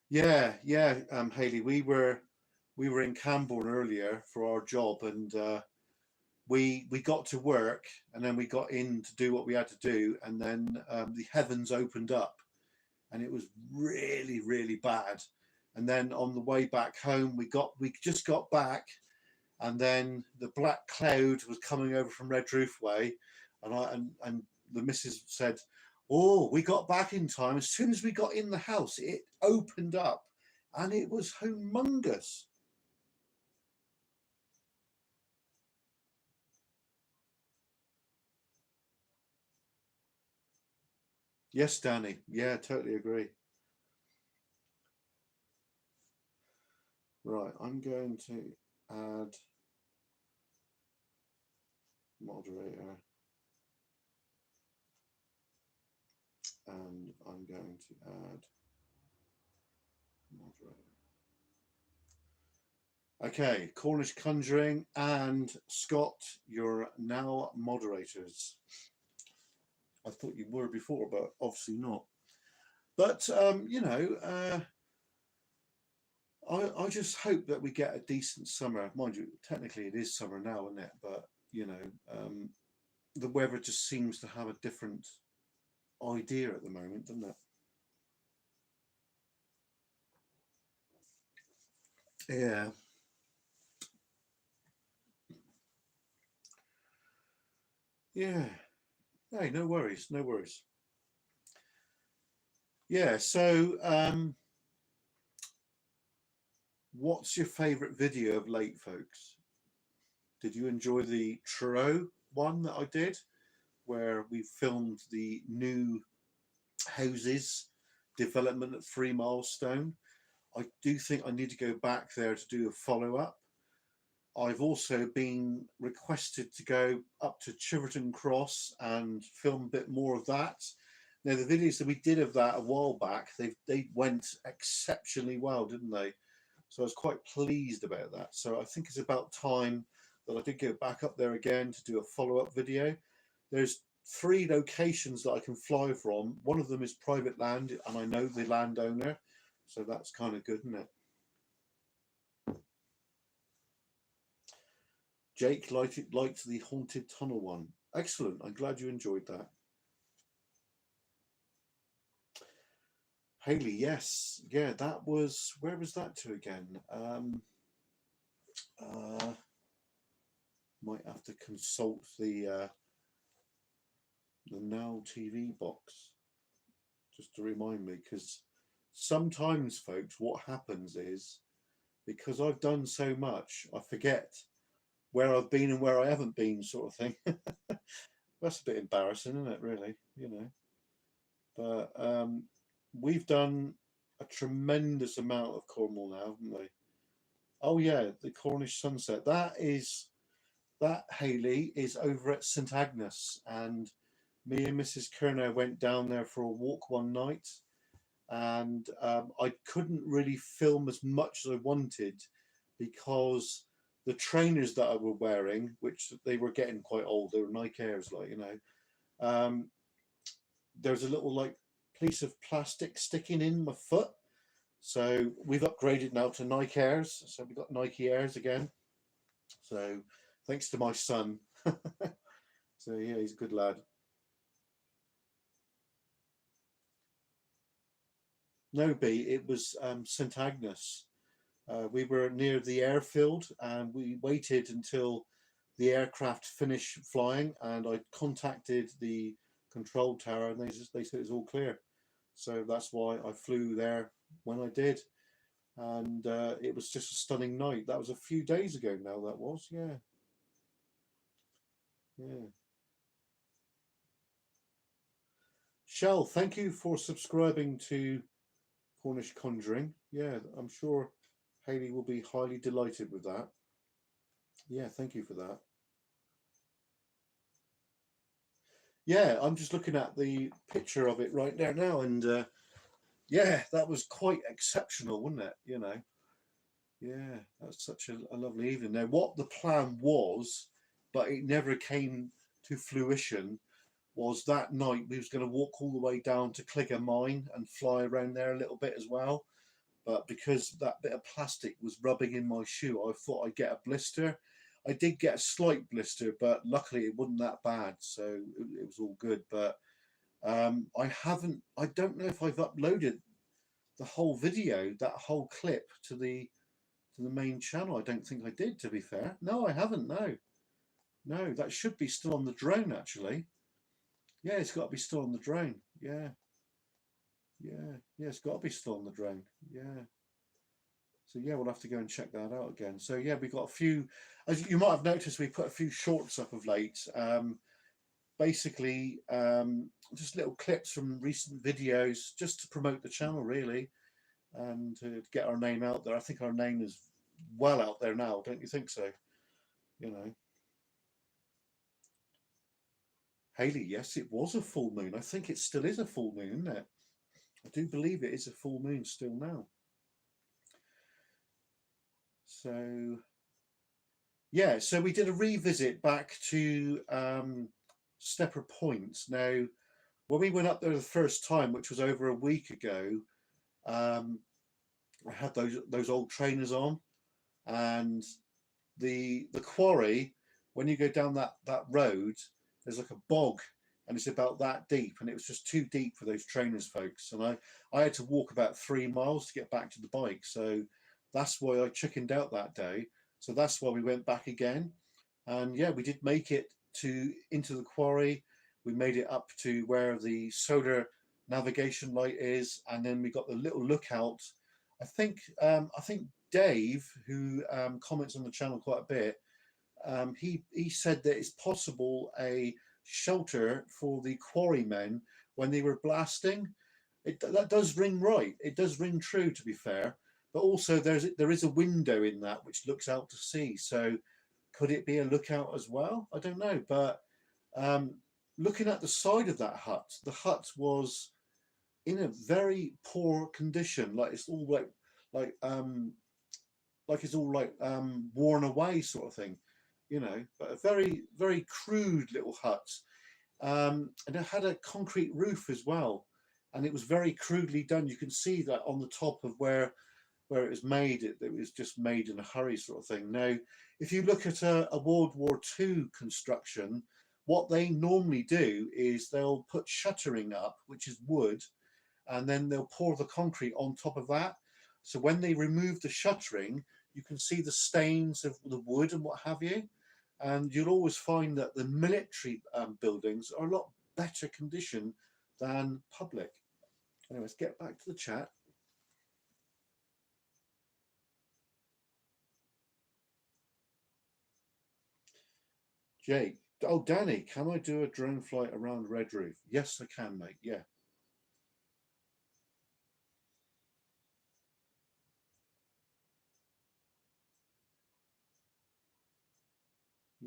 Yeah, Hayley, we were in Camborne earlier for our job, and we got to work, and then we got in to do what we had to do, and then the heavens opened up, and it was really, really bad. And then on the way back home, we just got back, and then the black cloud was coming over from Red Roof Way, and the missus said, "Oh, we got back in time. As soon as we got in the house, it opened up, and it was humongous." Yes, Danny. Yeah, totally agree. Right, I'm going to add moderator, and I'm going to add moderator. Okay, Cornish Conjuring and Scott, you're now moderators. I thought you were before, but obviously not. But you know, I just hope that we get a decent summer. Mind you, technically it is summer now, isn't it? But you know, the weather just seems to have a different idea at the moment, doesn't it? Yeah. Yeah. Hey, no worries, no worries. Yeah, so what's your favourite video of late, folks? Did you enjoy the Truro one that I did, where we filmed the new houses development at 3 Milestone? I do think I need to go back there to do a follow-up. I've also been requested to go up to Chiverton Cross and film a bit more of that. Now, the videos that we did of that a while back, they went exceptionally well, didn't they? So I was quite pleased about that. So I think it's about time that I did go back up there again to do a follow-up video. There's 3 locations that I can fly from. One of them is private land, and I know the landowner, so that's kind of good, isn't it? Jake liked the haunted tunnel one. Excellent. I'm glad you enjoyed that. Hayley, yes, yeah, that was, where was that to again? Might have to consult the Now TV box just to remind me, because sometimes, folks, what happens is, because I've done so much, I forget where I've been and where I haven't been, sort of thing. That's a bit embarrassing, isn't it, really? You know. But we've done a tremendous amount of Cornwall now, haven't we? Oh yeah, the Cornish sunset. That is That, Hayley, is over at St Agnes, and me and Mrs. Kernow went down there for a walk one night, and I couldn't really film as much as I wanted because the trainers that I were wearing, which they were getting quite old, they were Nike Airs, like, you know, um, there's a little like piece of plastic sticking in my foot. So we've upgraded now to Nike Airs. So we've got Nike Airs again. So thanks to my son. So yeah, he's a good lad. No, B, it was St Agnes. We were near the airfield and we waited until the aircraft finished flying, and I contacted the control tower and they said it's all clear. So that's why I flew there when I did. And it was just a stunning night. That was a few days ago now, that was. Yeah, yeah. Shell, thank you for subscribing to Cornish Conjuring. Yeah, I'm sure Hayley will be highly delighted with that. Yeah, thank you for that. Yeah, I'm just looking at the picture of it right there now, and yeah, that was quite exceptional, wasn't it? You know, yeah, that's such a lovely evening. Now, what the plan was, but it never came to fruition, was that night we was going to walk all the way down to Cligger Mine and fly around there a little bit as well. But because that bit of plastic was rubbing in my shoe, I thought I'd get a blister. I did get a slight blister, but luckily it wasn't that bad, so it was all good. But I haven't. I don't know if I've uploaded the whole video, that whole clip, to the main channel. I don't think I did. To be fair, no, I haven't. No, no, that should be still on the drone actually. Yeah, it's got to be still on the drone. Yeah, yeah, yeah, it's got to be still on the drone. Yeah. So yeah, we'll have to go and check that out again. So yeah, we got a few, as you might have noticed, we put a few shorts up of late. Basically, just little clips from recent videos, just to promote the channel, really, and to get our name out there. I think our name is well out there now, don't you think so? You know, Hayley, yes, it was a full moon. I think it still is a full moon, isn't it? I do believe it is a full moon still now. So yeah, so we did a revisit back to Stepper Point. Now, when we went up there the first time, which was over a week ago, um, I had those old trainers on, and the quarry. When you go down that road, there's like a bog, and it's about that deep, and it was just too deep for those trainers, folks. And I had to walk about 3 miles to get back to the bike, so that's why I chickened out that day. So that's why we went back again, and yeah, we did make it to into the quarry. We made it up to where the solar navigation light is, and then we got the little lookout. I think Dave, who comments on the channel quite a bit, he said that it's possible a shelter for the quarrymen when they were blasting. That does ring right. It does ring true, to be fair. But also there is a window in that which looks out to sea. So could it be a lookout as well? I don't know. But um, looking at the side of that hut, the hut was in a very poor condition. Like it's all like um, like it's all like worn away sort of thing, you know. But a very crude little hut, and it had a concrete roof as well, and it was very crudely done. You can see that on the top of where it was made. It was just made in a hurry sort of thing. Now, if you look at a World War II construction, what they normally do is they'll put shuttering up, which is wood, and then they'll pour the concrete on top of that. So when they remove the shuttering, you can see the stains of the wood and what have you. And you'll always find that the military buildings are a lot better condition than public. Anyway, let's get back to the chat. Jake, oh Danny, can I do a drone flight around Red Roof? Yes, I can, mate. Yeah.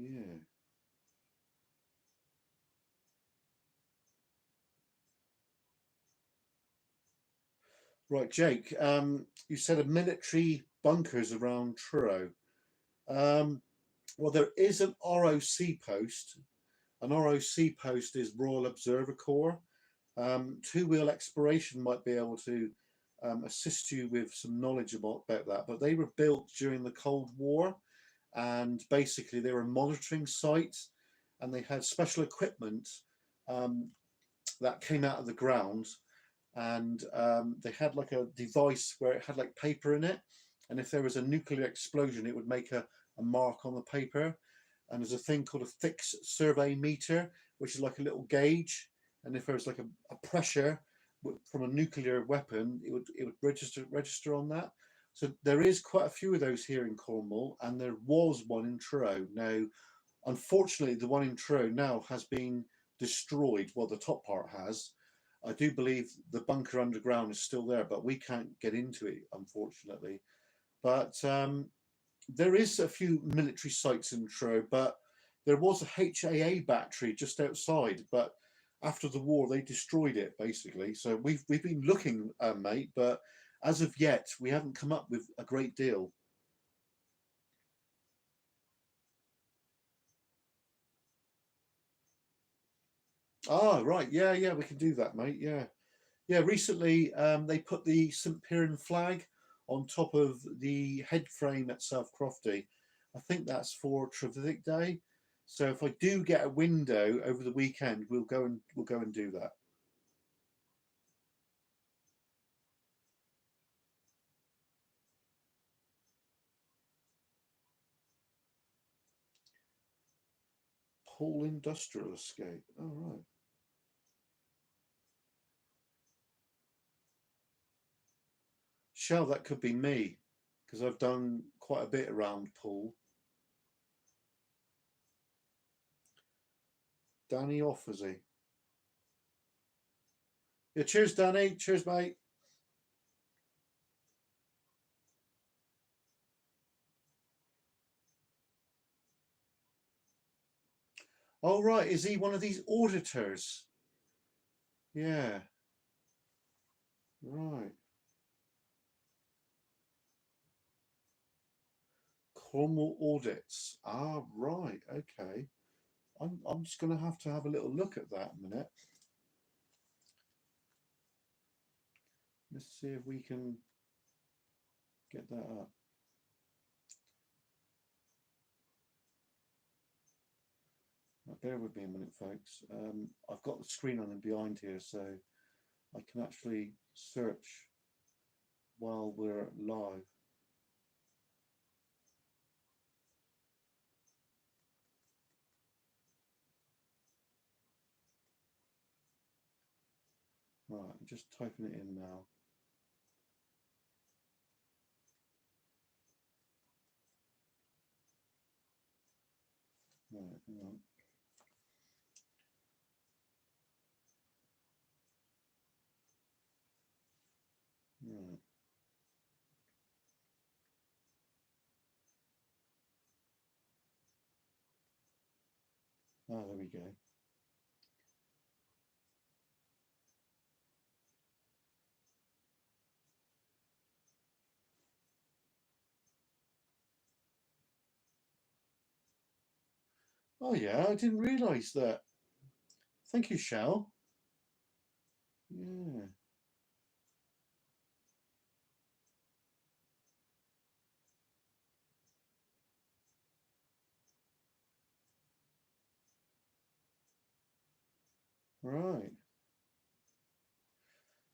Yeah. Right, Jake. You said a military bunkers around Truro. Um, well, there is an ROC post. An ROC post is Royal Observer Corps. Two Wheel Exploration might be able to assist you with some knowledge about that. But they were built during the Cold War, and basically they were a monitoring site, and they had special equipment um, that came out of the ground, and they had like a device where it had like paper in it, and if there was a nuclear explosion, it would make a mark on the paper. And there's a thing called a fixed survey meter, which is like a little gauge, and if there was like a pressure from a nuclear weapon, it would register on that. So there is quite a few of those here in Cornwall, and there was one in Truro. Now, unfortunately, the one in Truro now has been destroyed. Well, the top part has. I do believe the bunker underground is still there, but we can't get into it, unfortunately. But there is a few military sites in Truro, but there was a HAA battery just outside, but after the war they destroyed it basically. So we've been looking, mate, but as of yet we haven't come up with a great deal. Ah, right, yeah, yeah, we can do that, mate. Yeah, yeah. Recently, they put the St Piran flag on top of the head frame at South Crofty. I think that's for Trevithick Day. So if I do get a window over the weekend, we'll go and do that. Paul Industrial Escape. Oh right. Shell, that could be me, because I've done quite a bit around Paul. Danny offers he. Yeah, cheers, Danny. Cheers, mate. Oh right, is he one of these auditors? Yeah, right. Cornwall audits. Ah, right. Okay. I'm just going to have a little look at that a minute. Let's see if we can get that up. Now, bear with me a minute, folks. I've got the screen on and behind here, so I can actually search while we're live. Right, I'm just typing it in now. Right, hang on. Right. Ah, there we go. Oh yeah, I didn't realise that. Thank you, Shell. Yeah, right.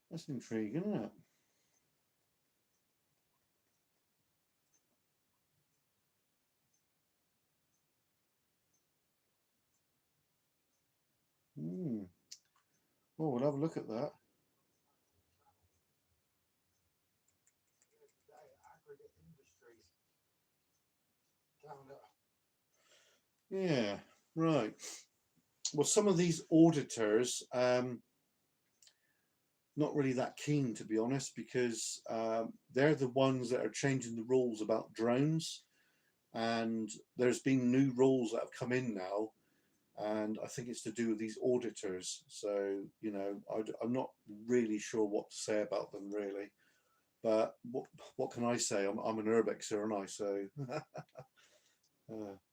That's intriguing, isn't it? Hmm. Oh, we'll have a look at that. Yeah, right. Well, some of these auditors, not really that keen to be honest, because they're the ones that are changing the rules about drones, and there's been new rules that have come in now, and I think it's to do with these auditors. So you know, I'm not really sure what to say about them really, but what can I say? I'm an urbexer, aren't I? So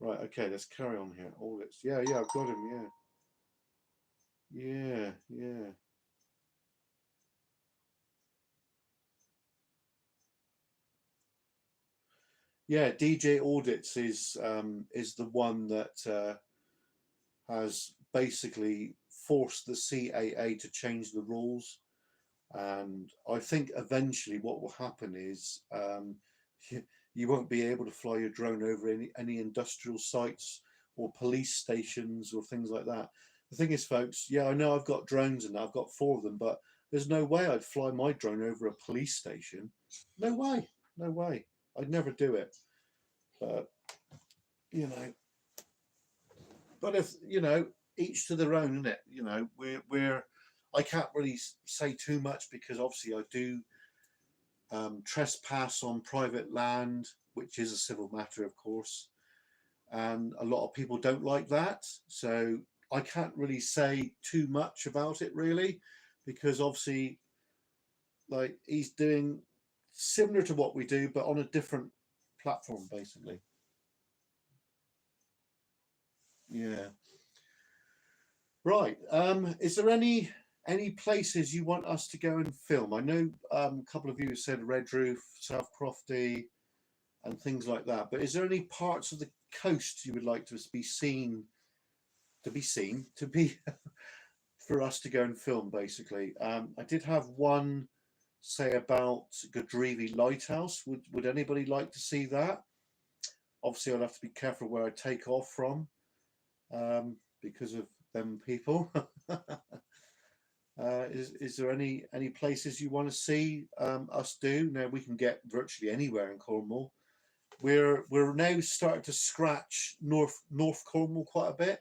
right, okay, let's carry on here. Audits, yeah, I've got him, yeah. Yeah, DJ Audits is the one that has basically forced the CAA to change the rules, and I think eventually what will happen is you, you won't be able to fly your drone over any industrial sites or police stations or things like that. The thing is, folks, yeah, I know I've got drones and I've got 4 of them, but there's no way I'd fly my drone over a police station. No way, no way. I'd never do it. But you know, but if you know, each to their own, isn't it? You know, we're I can't really say too much because obviously I do trespass on private land, which is a civil matter, of course, and a lot of people don't like that. So I can't really say too much about it really, because obviously, like he's doing similar to what we do, but on a different platform, basically. Yeah. Right. Is there any places you want us to go and film? I know a couple of you said Red Roof, South Crofty, and things like that. But is there any parts of the coast you would like to be seen, to be for us to go and film? Basically, I did have one say about Godrevy Lighthouse. Would anybody like to see that? Obviously, I'll have to be careful where I take off from because of them people. Is there any places you want to see us do? Now we can get virtually anywhere in Cornwall. We're now starting to scratch North Cornwall quite a bit.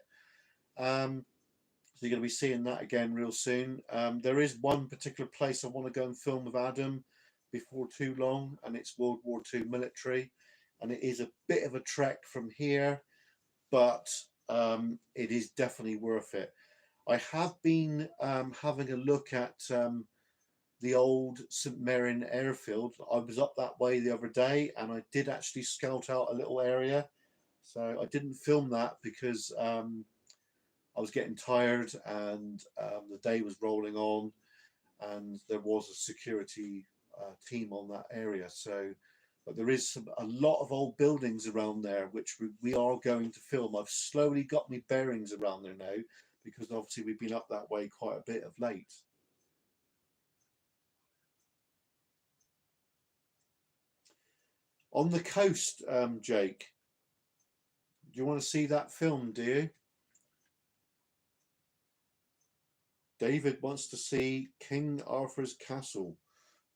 So you're going to be seeing that again real soon. There is one particular place I want to go and film with Adam before too long, and it's World War II military, and it is a bit of a trek from here, but it is definitely worth it. I have been having a look at the old St Mirren airfield. I was up that way the other day and I did actually scout out a little area. So I didn't film that because I was getting tired and the day was rolling on and there was a security team on that area. So, but there is a lot of old buildings around there which we are going to film. I've slowly got my bearings around there now, because obviously we've been up that way quite a bit of late. On the coast, Jake, do you want to see that film, do you? David wants to see King Arthur's Castle.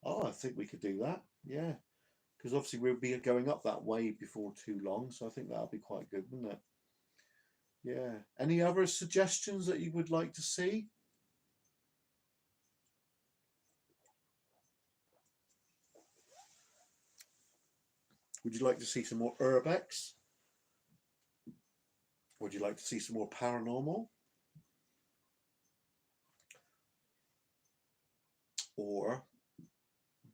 Oh, I think we could do that. Yeah, because obviously we'll be going up that way before too long, so I think that'll be quite good, wouldn't it? Yeah. Any other suggestions that you would like to see? Would you like to see some more urbex? Would you like to see some more paranormal? Or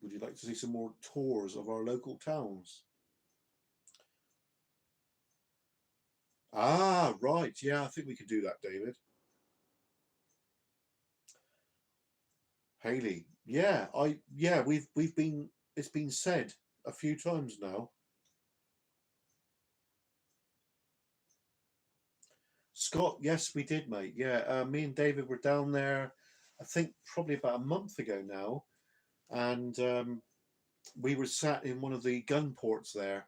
would you like to see some more tours of our local towns? Ah, right. Yeah, I think we could do that, David. Haley. Yeah, we've been it's been said a few times now. Scott, yes, we did, mate. Yeah, me and David were down there, I think probably about a month ago now, and we were sat in one of the gun ports there,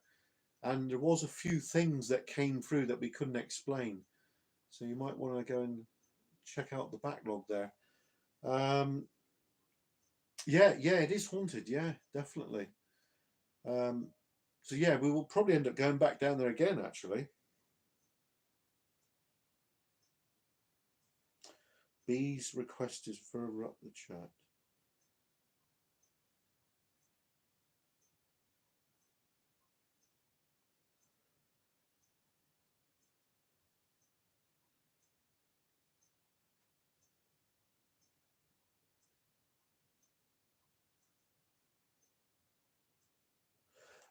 and there was a few things that came through that we couldn't explain. So you might want to go and check out the backlog there. Um, yeah, it is haunted. Yeah, definitely. Um, so yeah, we will probably end up going back down there again. Actually, B's request is further up the chat.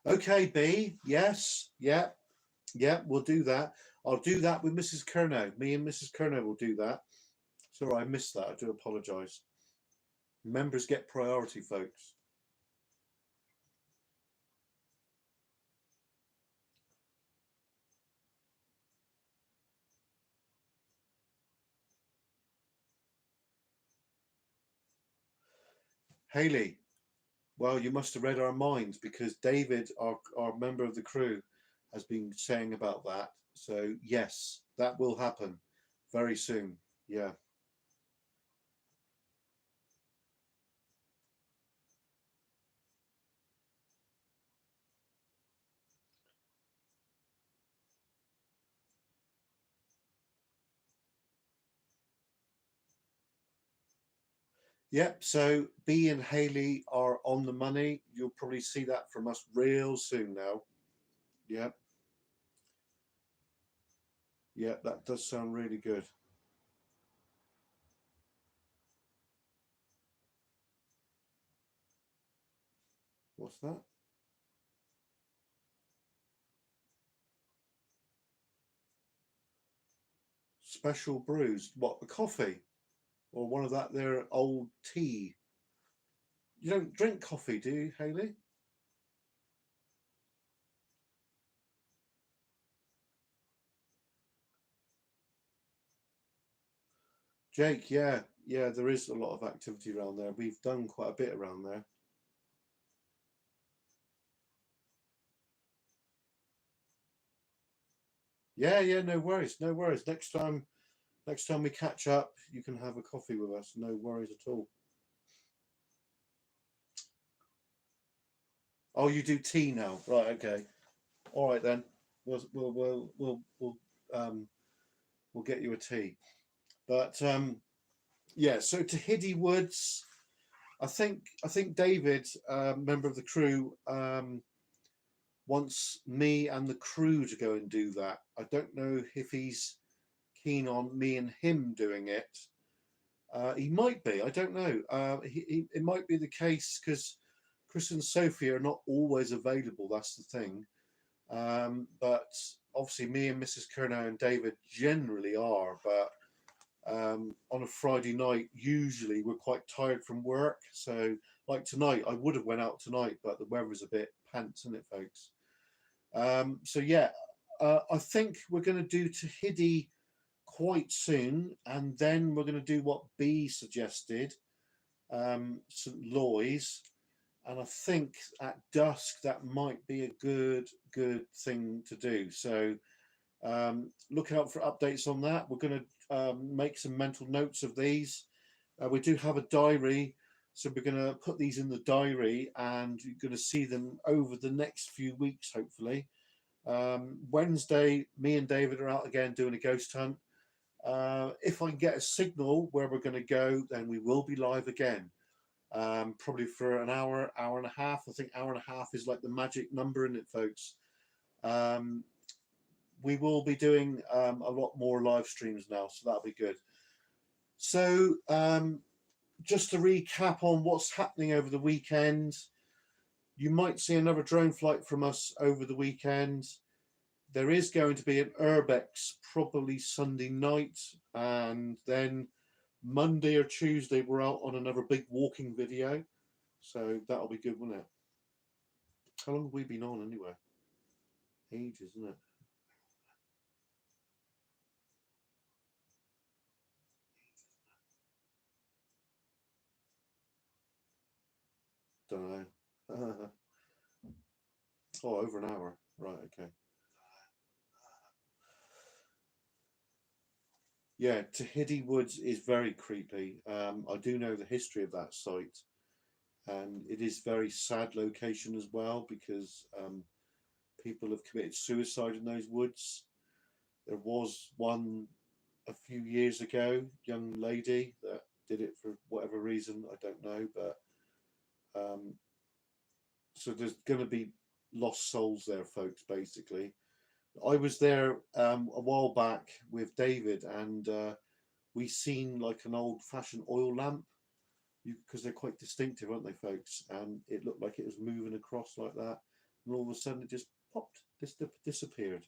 Okay, B. Yes. Yeah. Yeah. We'll do that. I'll do that with Mrs. Kernow. Me and Mrs. Kernow will do that. Sorry, I missed that. I do apologise. Members get priority, folks. Haley, well, you must have read our minds because David, our member of the crew, has been saying about that. So, yes, that will happen very soon. Yeah. Yep. So, B and Haley are on the money. You'll probably see that from us real soon now. Yep. Yep. That does sound really good. What's that? Special brews. What, the coffee? Or one of that there old tea? You don't drink coffee, do you, Haley? Jake, yeah, yeah, there is a lot of activity around there. We've done quite a bit around there. Yeah, yeah, no worries, no worries. Next time we catch up, you can have a coffee with us. No worries at all. Oh, you do tea now, right? Okay, all right then. We'll um we'll get you a tea. But yeah. So to Hiddy Woods, I think David, member of the crew, wants me and the crew to go and do that. I don't know if he's keen on me and him doing it. He might be. I don't know. It might be the case because Chris and Sophie are not always available. That's the thing. But obviously, me and Mrs. Kernow and David generally are. But on a Friday night, usually we're quite tired from work. So, like tonight, I would have went out tonight, but the weather's a bit pants, isn't it, folks? So yeah, I think we're going to do Tahiti quite soon, and then we're going to do what B suggested, St. Loy's, and I think at dusk that might be a good thing to do. So look out for updates on that. We're going to make some mental notes of these. We do have a diary, so we're going to put these in the diary, and you're going to see them over the next few weeks, hopefully. Wednesday, me and David are out again doing a ghost hunt. If I can get a signal where we're going to go, then we will be live again. Probably for an hour, hour and a half. I think hour and a half is like the magic number in it, folks. Um, we will be doing a lot more live streams now, so that'll be good. So, just to recap on what's happening over the weekend, you might see another drone flight from us over the weekend. There is going to be an Urbex probably Sunday night, and then Monday or Tuesday we're out on another big walking video. So that'll be good, won't it? How long have we been on anyway? Ages, isn't it? Don't know. Oh, over an hour. Right, okay. Yeah, Tahiti Woods is very creepy. I do know the history of that site, and it is very sad location as well because people have committed suicide in those woods. There was one a few years ago, young lady that did it for whatever reason, I don't know, but um, so there's going to be lost souls there, folks. Basically, I was there a while back with David, and we seen like an old-fashioned oil lamp because they're quite distinctive, aren't they, folks? And it looked like it was moving across like that. and all of a sudden it just popped, disappeared.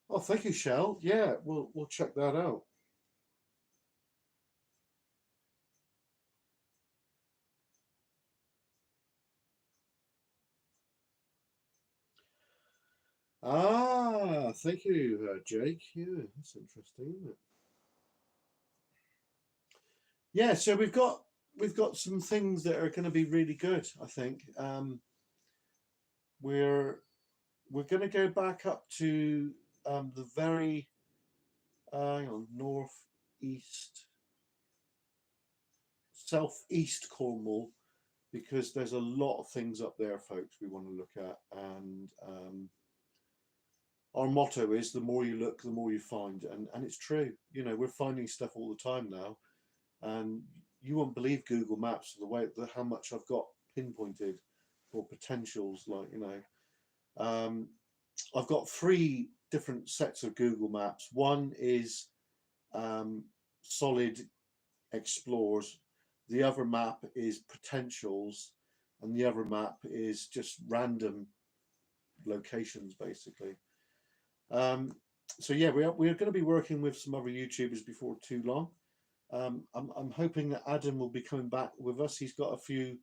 Oh, thank you, Shell. Yeah, we'll check that out. Ah, thank you, Jake. Yeah, that's interesting, isn't it? Yeah, so we've got some things that are going to be really good. I think we're we're going to go back up to the very hang on, north east, southeast Cornwall, because there's a lot of things up there, folks. We want to look at, and our motto is the more you look, the more you find, and it's true. You know, we're finding stuff all the time now, and you won't believe Google Maps the way how much I've got pinpointed for potentials. Like, you know, I've got three different sets of Google Maps. One is solid explores, the other map is potentials, and the other map is just random locations, basically. Um, so yeah, we're going to be working with some other YouTubers before too long. I'm hoping that Adam will be coming back with us. He's got a few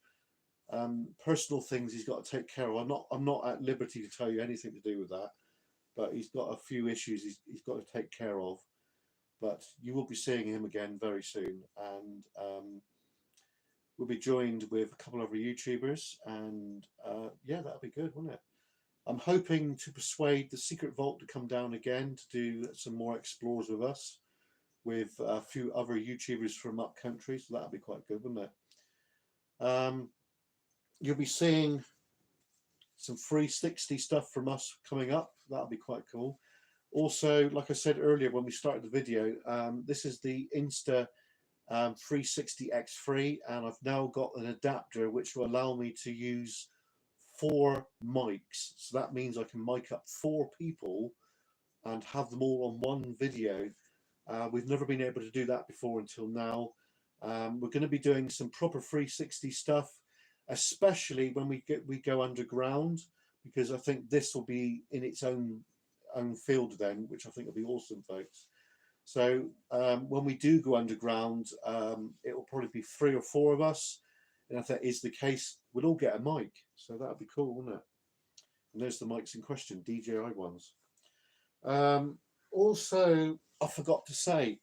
personal things he's got to take care of. I'm not at liberty to tell you anything to do with that, but he's got a few issues he's got to take care of. But you will be seeing him again very soon, and we'll be joined with a couple of other YouTubers, and yeah, that'll be good, won't it? I'm hoping to persuade the Secret Vault to come down again to do some more explores with us, with a few other YouTubers from up country, so that'll be quite good, wouldn't it? You'll be seeing some 360 stuff from us coming up. That'll be quite cool. Also, like I said earlier when we started the video, this is the Insta 360X3, and I've now got an adapter which will allow me to use 4 mics. So that means I can mic up 4 people and have them all on one video. We've never been able to do that before until now. We're going to be doing some proper 360 stuff, especially when we go underground, because I think this will be in its own field then, which I think will be awesome, folks. So when we do go underground, it will probably be 3 or 4 of us, and if that is the case, we'll all get a mic. So that'd be cool, wouldn't it? And there's the mics in question, DJI ones. Also, I forgot to say,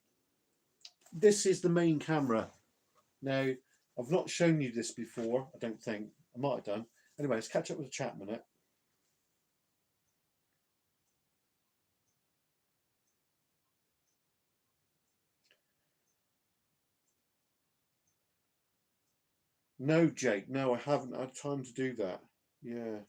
this is the main camera. Now, I've not shown you this before, I don't think. I might have done. Anyway, let's catch up with the chat a minute. No, Jake, no, I haven't had time to do that. Yeah.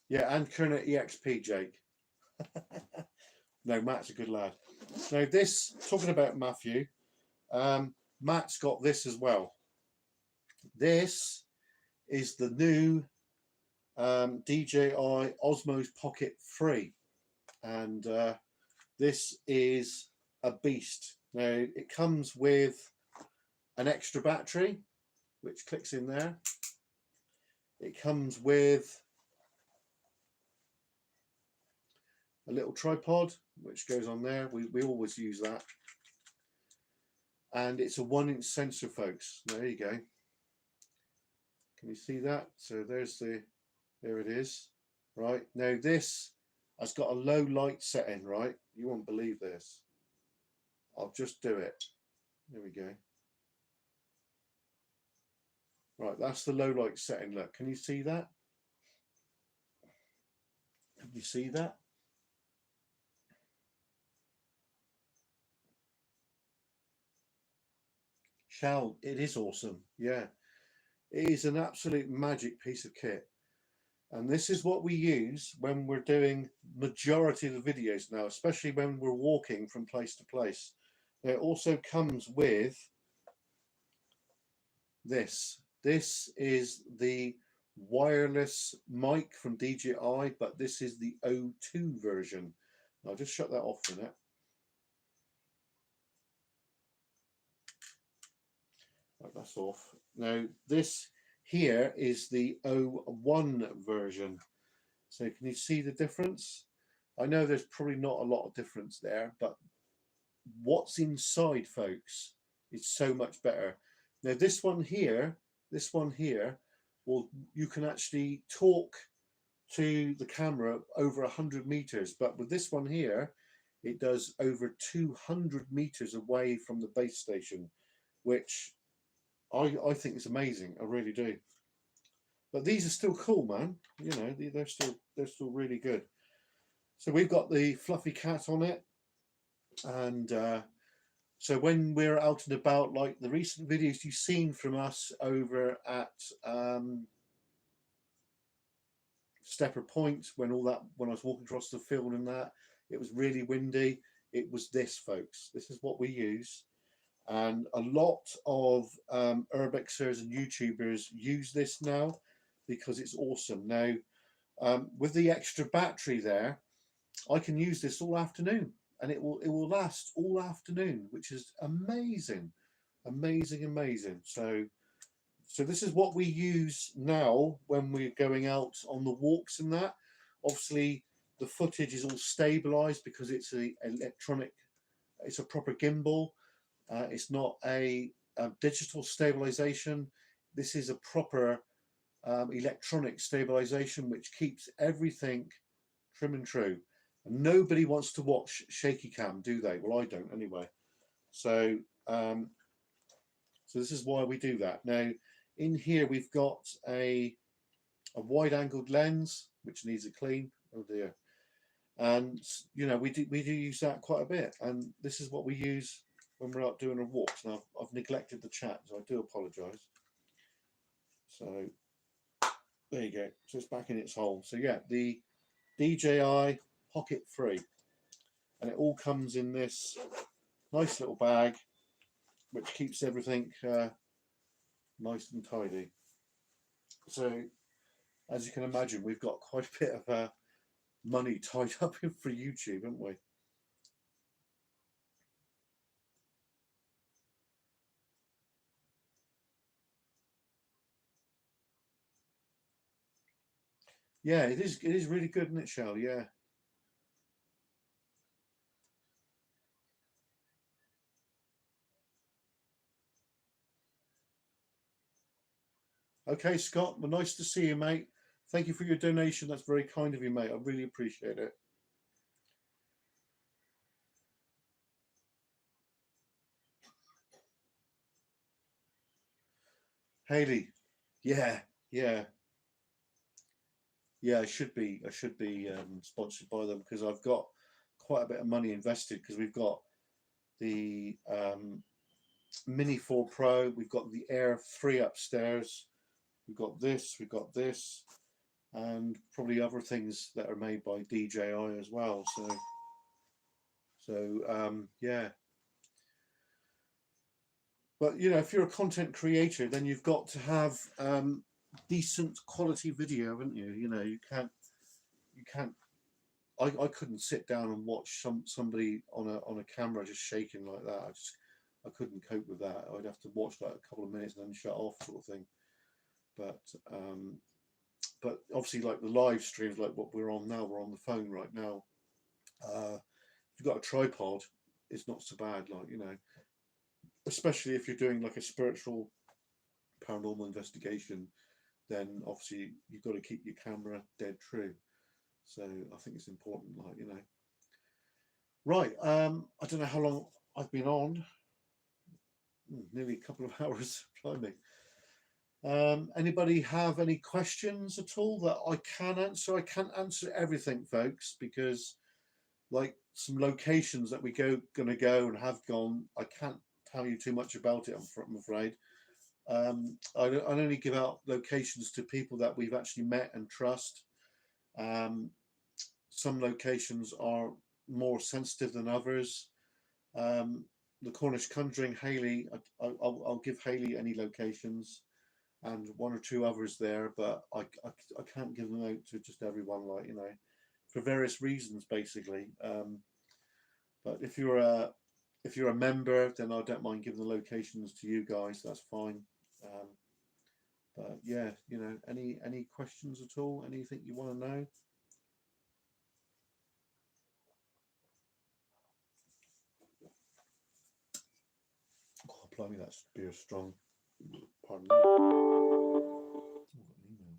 Yeah, and KERNOW EXP, Jake. No, Matt's a good lad. Now, this, talking about Matthew, Matt's got this as well. This is the new DJI Osmos Pocket 3, and this is a beast. Now, it comes with an extra battery, which clicks in there. It comes with a little tripod, which goes on there. We always use that. And it's a 1-inch sensor, folks. There you go. Can you see that? So there it is. Right, now this has got a low light setting, right? You won't believe this. I'll just do it. There we go. Right, that's the low light setting. Look, can you see that? Can you see that? Shell, it is awesome. Yeah, it is an absolute magic piece of kit. And this is what we use when we're doing majority of the videos now, especially when we're walking from place to place. It also comes with this. This is the wireless mic from DJI, but this is the O2 version. I'll just shut that off for a minute. Right, that's off. Now this here is the O1 version. So can you see the difference? I know there's probably not a lot of difference there, but what's inside, folks, is so much better. Now this one here, well, you can actually talk to the camera over 100 meters, but with this one here, it does over 200 meters away from the base station, which I think is amazing. I really do. But these are still cool, man. You know, they're still really good. So we've got the fluffy cat on it, and so when we're out and about, like the recent videos you've seen from us over at Stepper Point, when I was walking across the field and that, it was really windy. It was this, folks. This is what we use. And a lot of urbexers and YouTubers use this now because it's awesome. Now, with the extra battery there, I can use this all afternoon, and it will last all afternoon, which is amazing, amazing, amazing. So this is what we use now when we're going out on the walks and that. Obviously, the footage is all stabilized because it's it's a proper gimbal. It's not a digital stabilization. This is a proper electronic stabilization, which keeps everything trim and true. And nobody wants to watch shaky cam, do they? Well, I don't anyway. So this is why we do that. Now, in here we've got a wide-angled lens which needs a clean. Oh dear. And you know, we do use that quite a bit, and this is what we use when we're out doing our walks. Now I've neglected the chat, so I do apologise. So there you go. So it's back in its hole. So yeah, the DJI Pocket 3, and it all comes in this nice little bag, which keeps everything nice and tidy. So as you can imagine, we've got quite a bit of money tied up for YouTube, haven't we? Yeah, it is. It is really good, isn't it, Shell? Yeah. Okay, Scott. Well, nice to see you, mate. Thank you for your donation. That's very kind of you, mate. I really appreciate it. Haley. Yeah, yeah, yeah. I should be. Sponsored by them because I've got quite a bit of money invested because we've got the Mini 4 Pro. We've got the Air 3 upstairs. We've got this. We've got this. And probably other things that are made by DJI as well. So yeah. But you know, if you're a content creator, then you've got to have decent quality video, haven't you? You know, you can't. I couldn't sit down and watch somebody on a camera just shaking like that. I couldn't cope with that. I'd have to watch like a couple of minutes and then shut off, sort of thing. But obviously, like the live streams, like what we're on now, we're on the phone right now. If you've got a tripod, it's not so bad. Like, you know, especially if you're doing like a spiritual paranormal investigation, then obviously you've got to keep your camera dead true. So I think it's important, like, you know. Right. I don't know how long I've been on. Nearly a couple of hours. Blimey. Anybody have any questions at all that I can answer? I can't answer everything, folks, because like some locations that we gonna go and have gone, I can't tell you too much about it, I'm afraid. I only give out locations to people that we've actually met and trust. Um, some locations are more sensitive than others. Um, the Cornish Conjuring, Hayley, I'll give Hayley any locations and one or two others there, but I can't give them out to just everyone, like, you know, for various reasons, basically. But if you're a member, then I don't mind giving the locations to you guys. That's fine. Um, but yeah, you know, any questions at all? Anything you want to know? Oh, blimey, that beer's strong. Pardon me. Oh, got an email.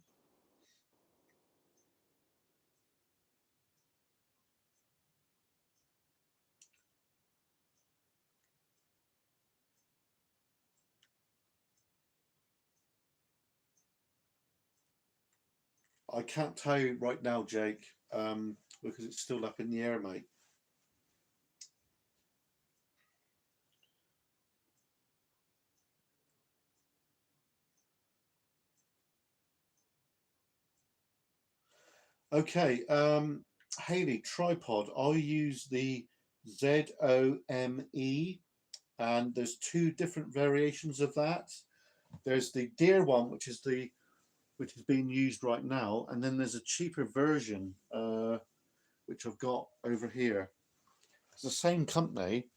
I can't tell you right now, Jake, because it's still up in the air, mate. Okay, Hayley, tripod. I use the ZOME, and there's two different variations of that. There's the deer one, which is being used right now, and then there's a cheaper version, which I've got over here. It's the same company,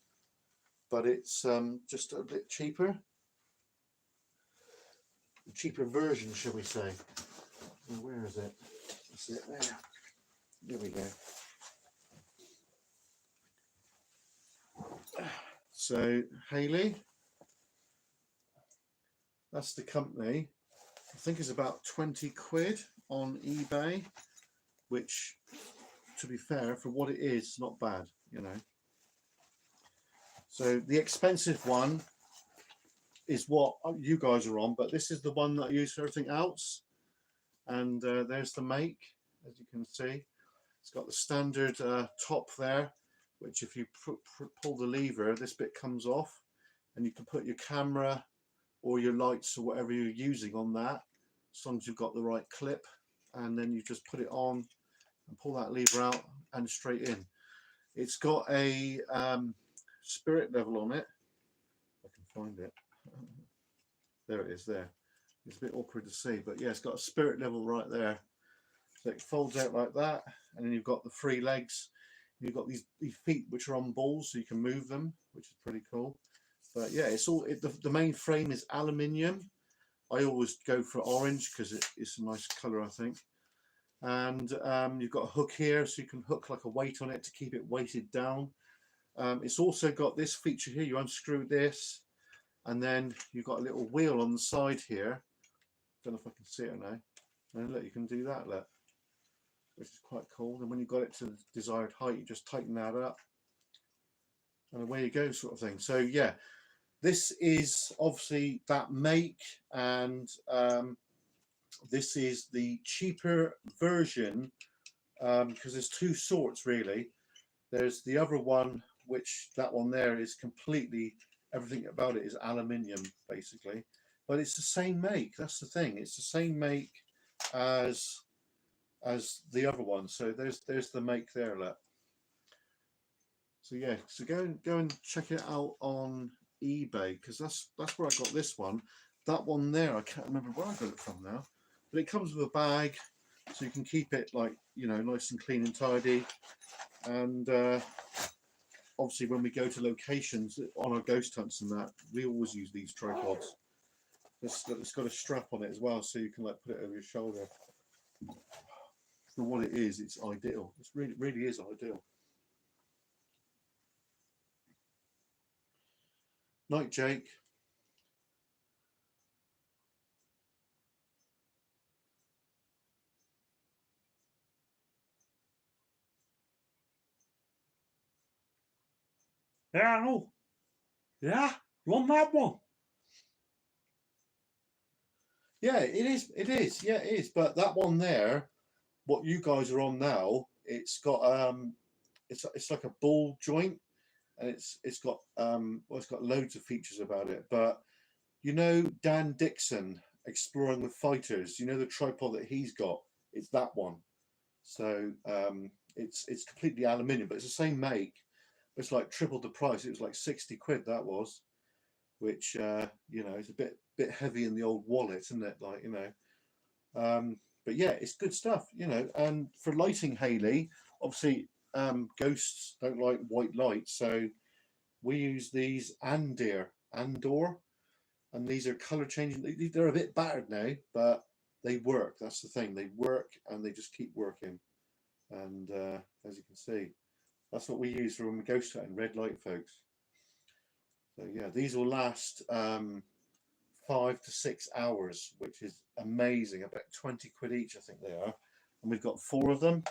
but it's just a bit cheaper. Cheaper version, shall we say? Where is it? That's it there. There we go. So Hayley, that's the company. I think it's about 20 quid on eBay, which, to be fair, for what it is, not bad, you know. So the expensive one is what you guys are on, but this is the one that I use for everything else. And there's the make, as you can see. It's got the standard top there, which if you pull the lever, this bit comes off, and you can put your camera or your lights or whatever you're using on that, as long as you've got the right clip, and then you just put it on and pull that lever out and straight in. It's got a spirit level on it. I can find it. There it is there. It's a bit awkward to see, but yeah, it's got a spirit level right there. So it folds out like that, and then you've got the three legs. You've got these feet which are on balls, so you can move them, which is pretty cool. But yeah, it's all the main frame is aluminium. I always go for orange because it's a nice colour, I think. And you've got a hook here, so you can hook like a weight on it to keep it weighted down. It's also got this feature here. You unscrew this, and then you've got a little wheel on the side here. Don't know if I can see it now. And look, you can do that, look, which is quite cool. And when you've got it to the desired height, you just tighten that up, and away you go, sort of thing. So yeah, this is obviously that make, and this is the cheaper version, because there's two sorts really. There's the other one, which that one there is completely, everything about it is aluminium basically, but it's the same make. That's the thing, it's the same make as the other one. So there's the make there, look. So yeah, so go and check it out on eBay, because that's where I got this one. That one there, I can't remember where I got it from now, but it comes with a bag, so you can keep it, like, you know, nice and clean and tidy. And obviously when we go to locations on our ghost hunts and that, we always use these tripods. It's got a strap on it as well, so you can like put it over your shoulder. For what it is, it's ideal. It really is ideal. Night, Jake. Yeah, I know. Yeah, you on that one? Yeah, it is. It is. Yeah, it is. But that one there, what you guys are on now, it's got it's like a ball joint, and it's got well, it's got loads of features about it. But you know, Dan Dixon exploring with fighters. You know the tripod that he's got. It's that one. So it's completely aluminium, but it's the same make. It's like triple the price. It was like 60 quid. That was, which you know, is a bit heavy in the old wallet, isn't it? Like, you know. But yeah, it's good stuff, you know. And for lighting, Haley, obviously, ghosts don't like white light, so we use these Andor, and these are color changing. They're a bit battered now, but they work. That's the thing. They work, and they just keep working. And as you can see, that's what we use for when we ghost hunting, red light, folks. So yeah, these will last 5 to 6 hours, which is amazing. About 20 quid each, I think they are, and we've got 4 of them.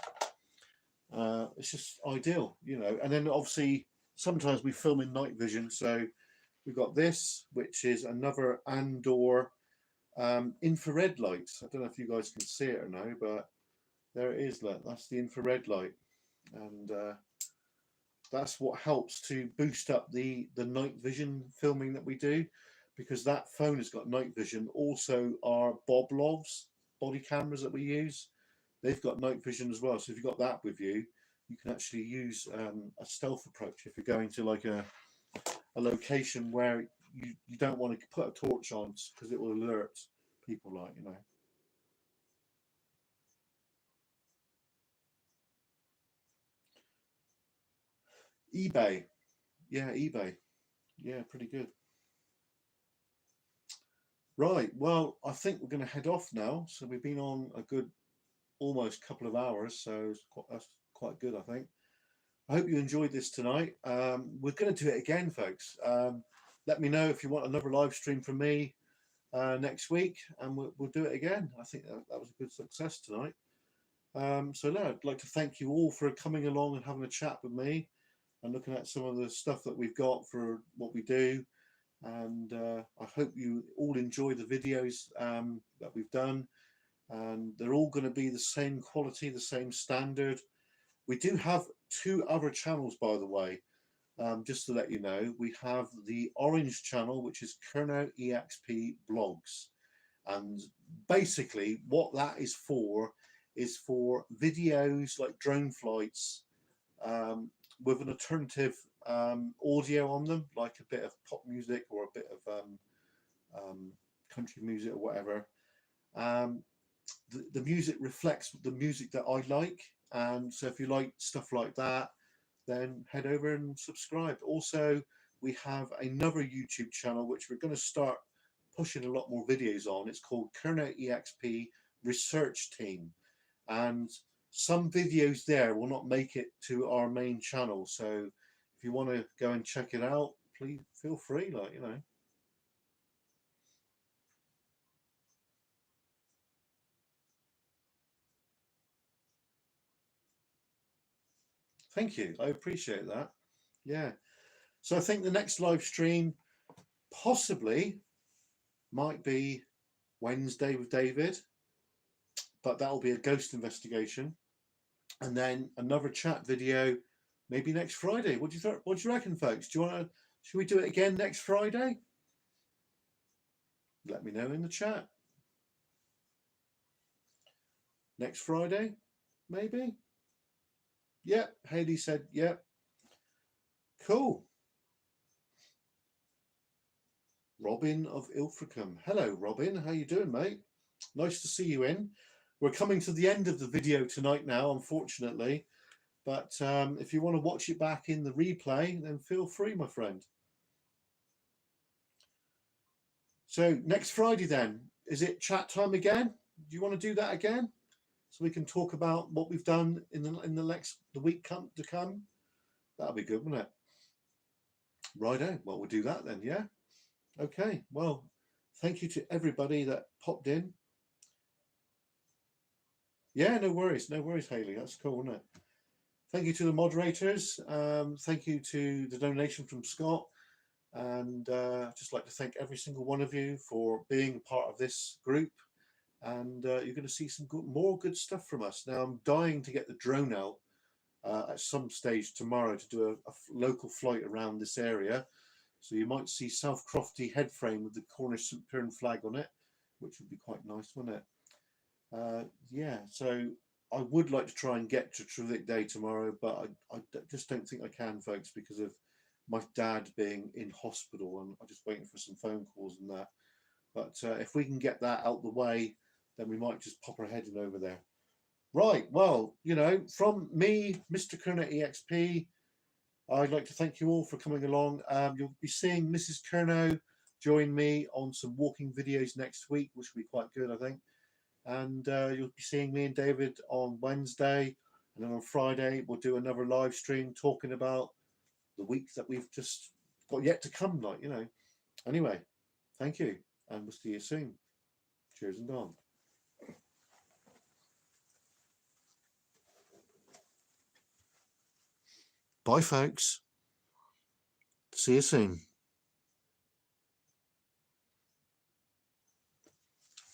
It's just ideal, you know. And then obviously sometimes we film in night vision, so we've got this, which is another Andor infrared light. I don't know if you guys can see it or no, but there it is. Look, that's the infrared light, and that's what helps to boost up the night vision filming that we do, because that phone has got night vision. Also, our Boblovs body cameras that we use, they've got night vision as well. So if you've got that with you, you can actually use a stealth approach if you're going to like a location where you don't want to put a torch on, because it will alert people, like, you know. eBay, yeah, eBay, yeah, pretty good. Right, well, I think we're going to head off now. So we've been on a good almost couple of hours, so that's quite good, I think. I hope you enjoyed this tonight. We're going to do it again, folks. Let me know if you want another live stream from me next week, and we'll do it again. I think that was a good success tonight. So now I'd like to thank you all for coming along and having a chat with me and looking at some of the stuff that we've got for what we do. And I hope you all enjoy the videos that we've done. And they're all going to be the same quality, the same standard. We do have 2 other channels, by the way, just to let you know. We have the orange channel, which is KERNOW EXP blogs. And basically what that is for videos like drone flights with an alternative audio on them, like a bit of pop music or a bit of country music or whatever. The music reflects the music that I like, and so if you like stuff like that, then head over and subscribe. Also, we have another YouTube channel which we're going to start pushing a lot more videos on. It's called KERNOW EXP Research Team, and some videos there will not make it to our main channel. So if you want to go and check it out, please feel free, like, you know. Thank you, I appreciate that. Yeah, so I think the next live stream possibly might be Wednesday with David, but that'll be a ghost investigation, and then another chat video maybe next Friday. What do you reckon, folks? Do you want to? Should we do it again next Friday? Let me know in the chat. Next Friday, maybe. Yep. Haley said yep. Cool. Robin of Ilfracombe. Hello, Robin. How you doing, mate? Nice to see you in. We're coming to the end of the video tonight now, unfortunately. But if you want to watch it back in the replay, then feel free, my friend. So next Friday then, is it chat time again? Do you want to do that again? So we can talk about what we've done in the week to come. That'll be good, wouldn't it? Righto. Well, we'll do that then, yeah? Okay. Well, thank you to everybody that popped in. Yeah, no worries. No worries, Haley. That's cool, isn't it? Thank you to the moderators. Thank you to the donation from Scott. And I'd just like to thank every single one of you for being part of this group. And you're going to see some more good stuff from us. Now, I'm dying to get the drone out at some stage tomorrow to do a local flight around this area. So you might see South Crofty head frame with the Cornish St Piran flag on it, which would be quite nice, wouldn't it? Yeah, so I would like to try and get to Trevithick Day tomorrow, but I just don't think I can, folks, because of my dad being in hospital, and I'm just waiting for some phone calls and that. But if we can get that out the way, then we might just pop our head in over there. Right, well, you know, from me, Mr. KERNOW EXP, I'd like to thank you all for coming along. You'll be seeing Mrs. KERNOW join me on some walking videos next week, which will be quite good, I think. And you'll be seeing me and David on Wednesday, and then on Friday we'll do another live stream talking about the week that we've just got yet to come, like, you know. Anyway, thank you, and we'll see you soon. Cheers and gone. Bye, folks. See you soon.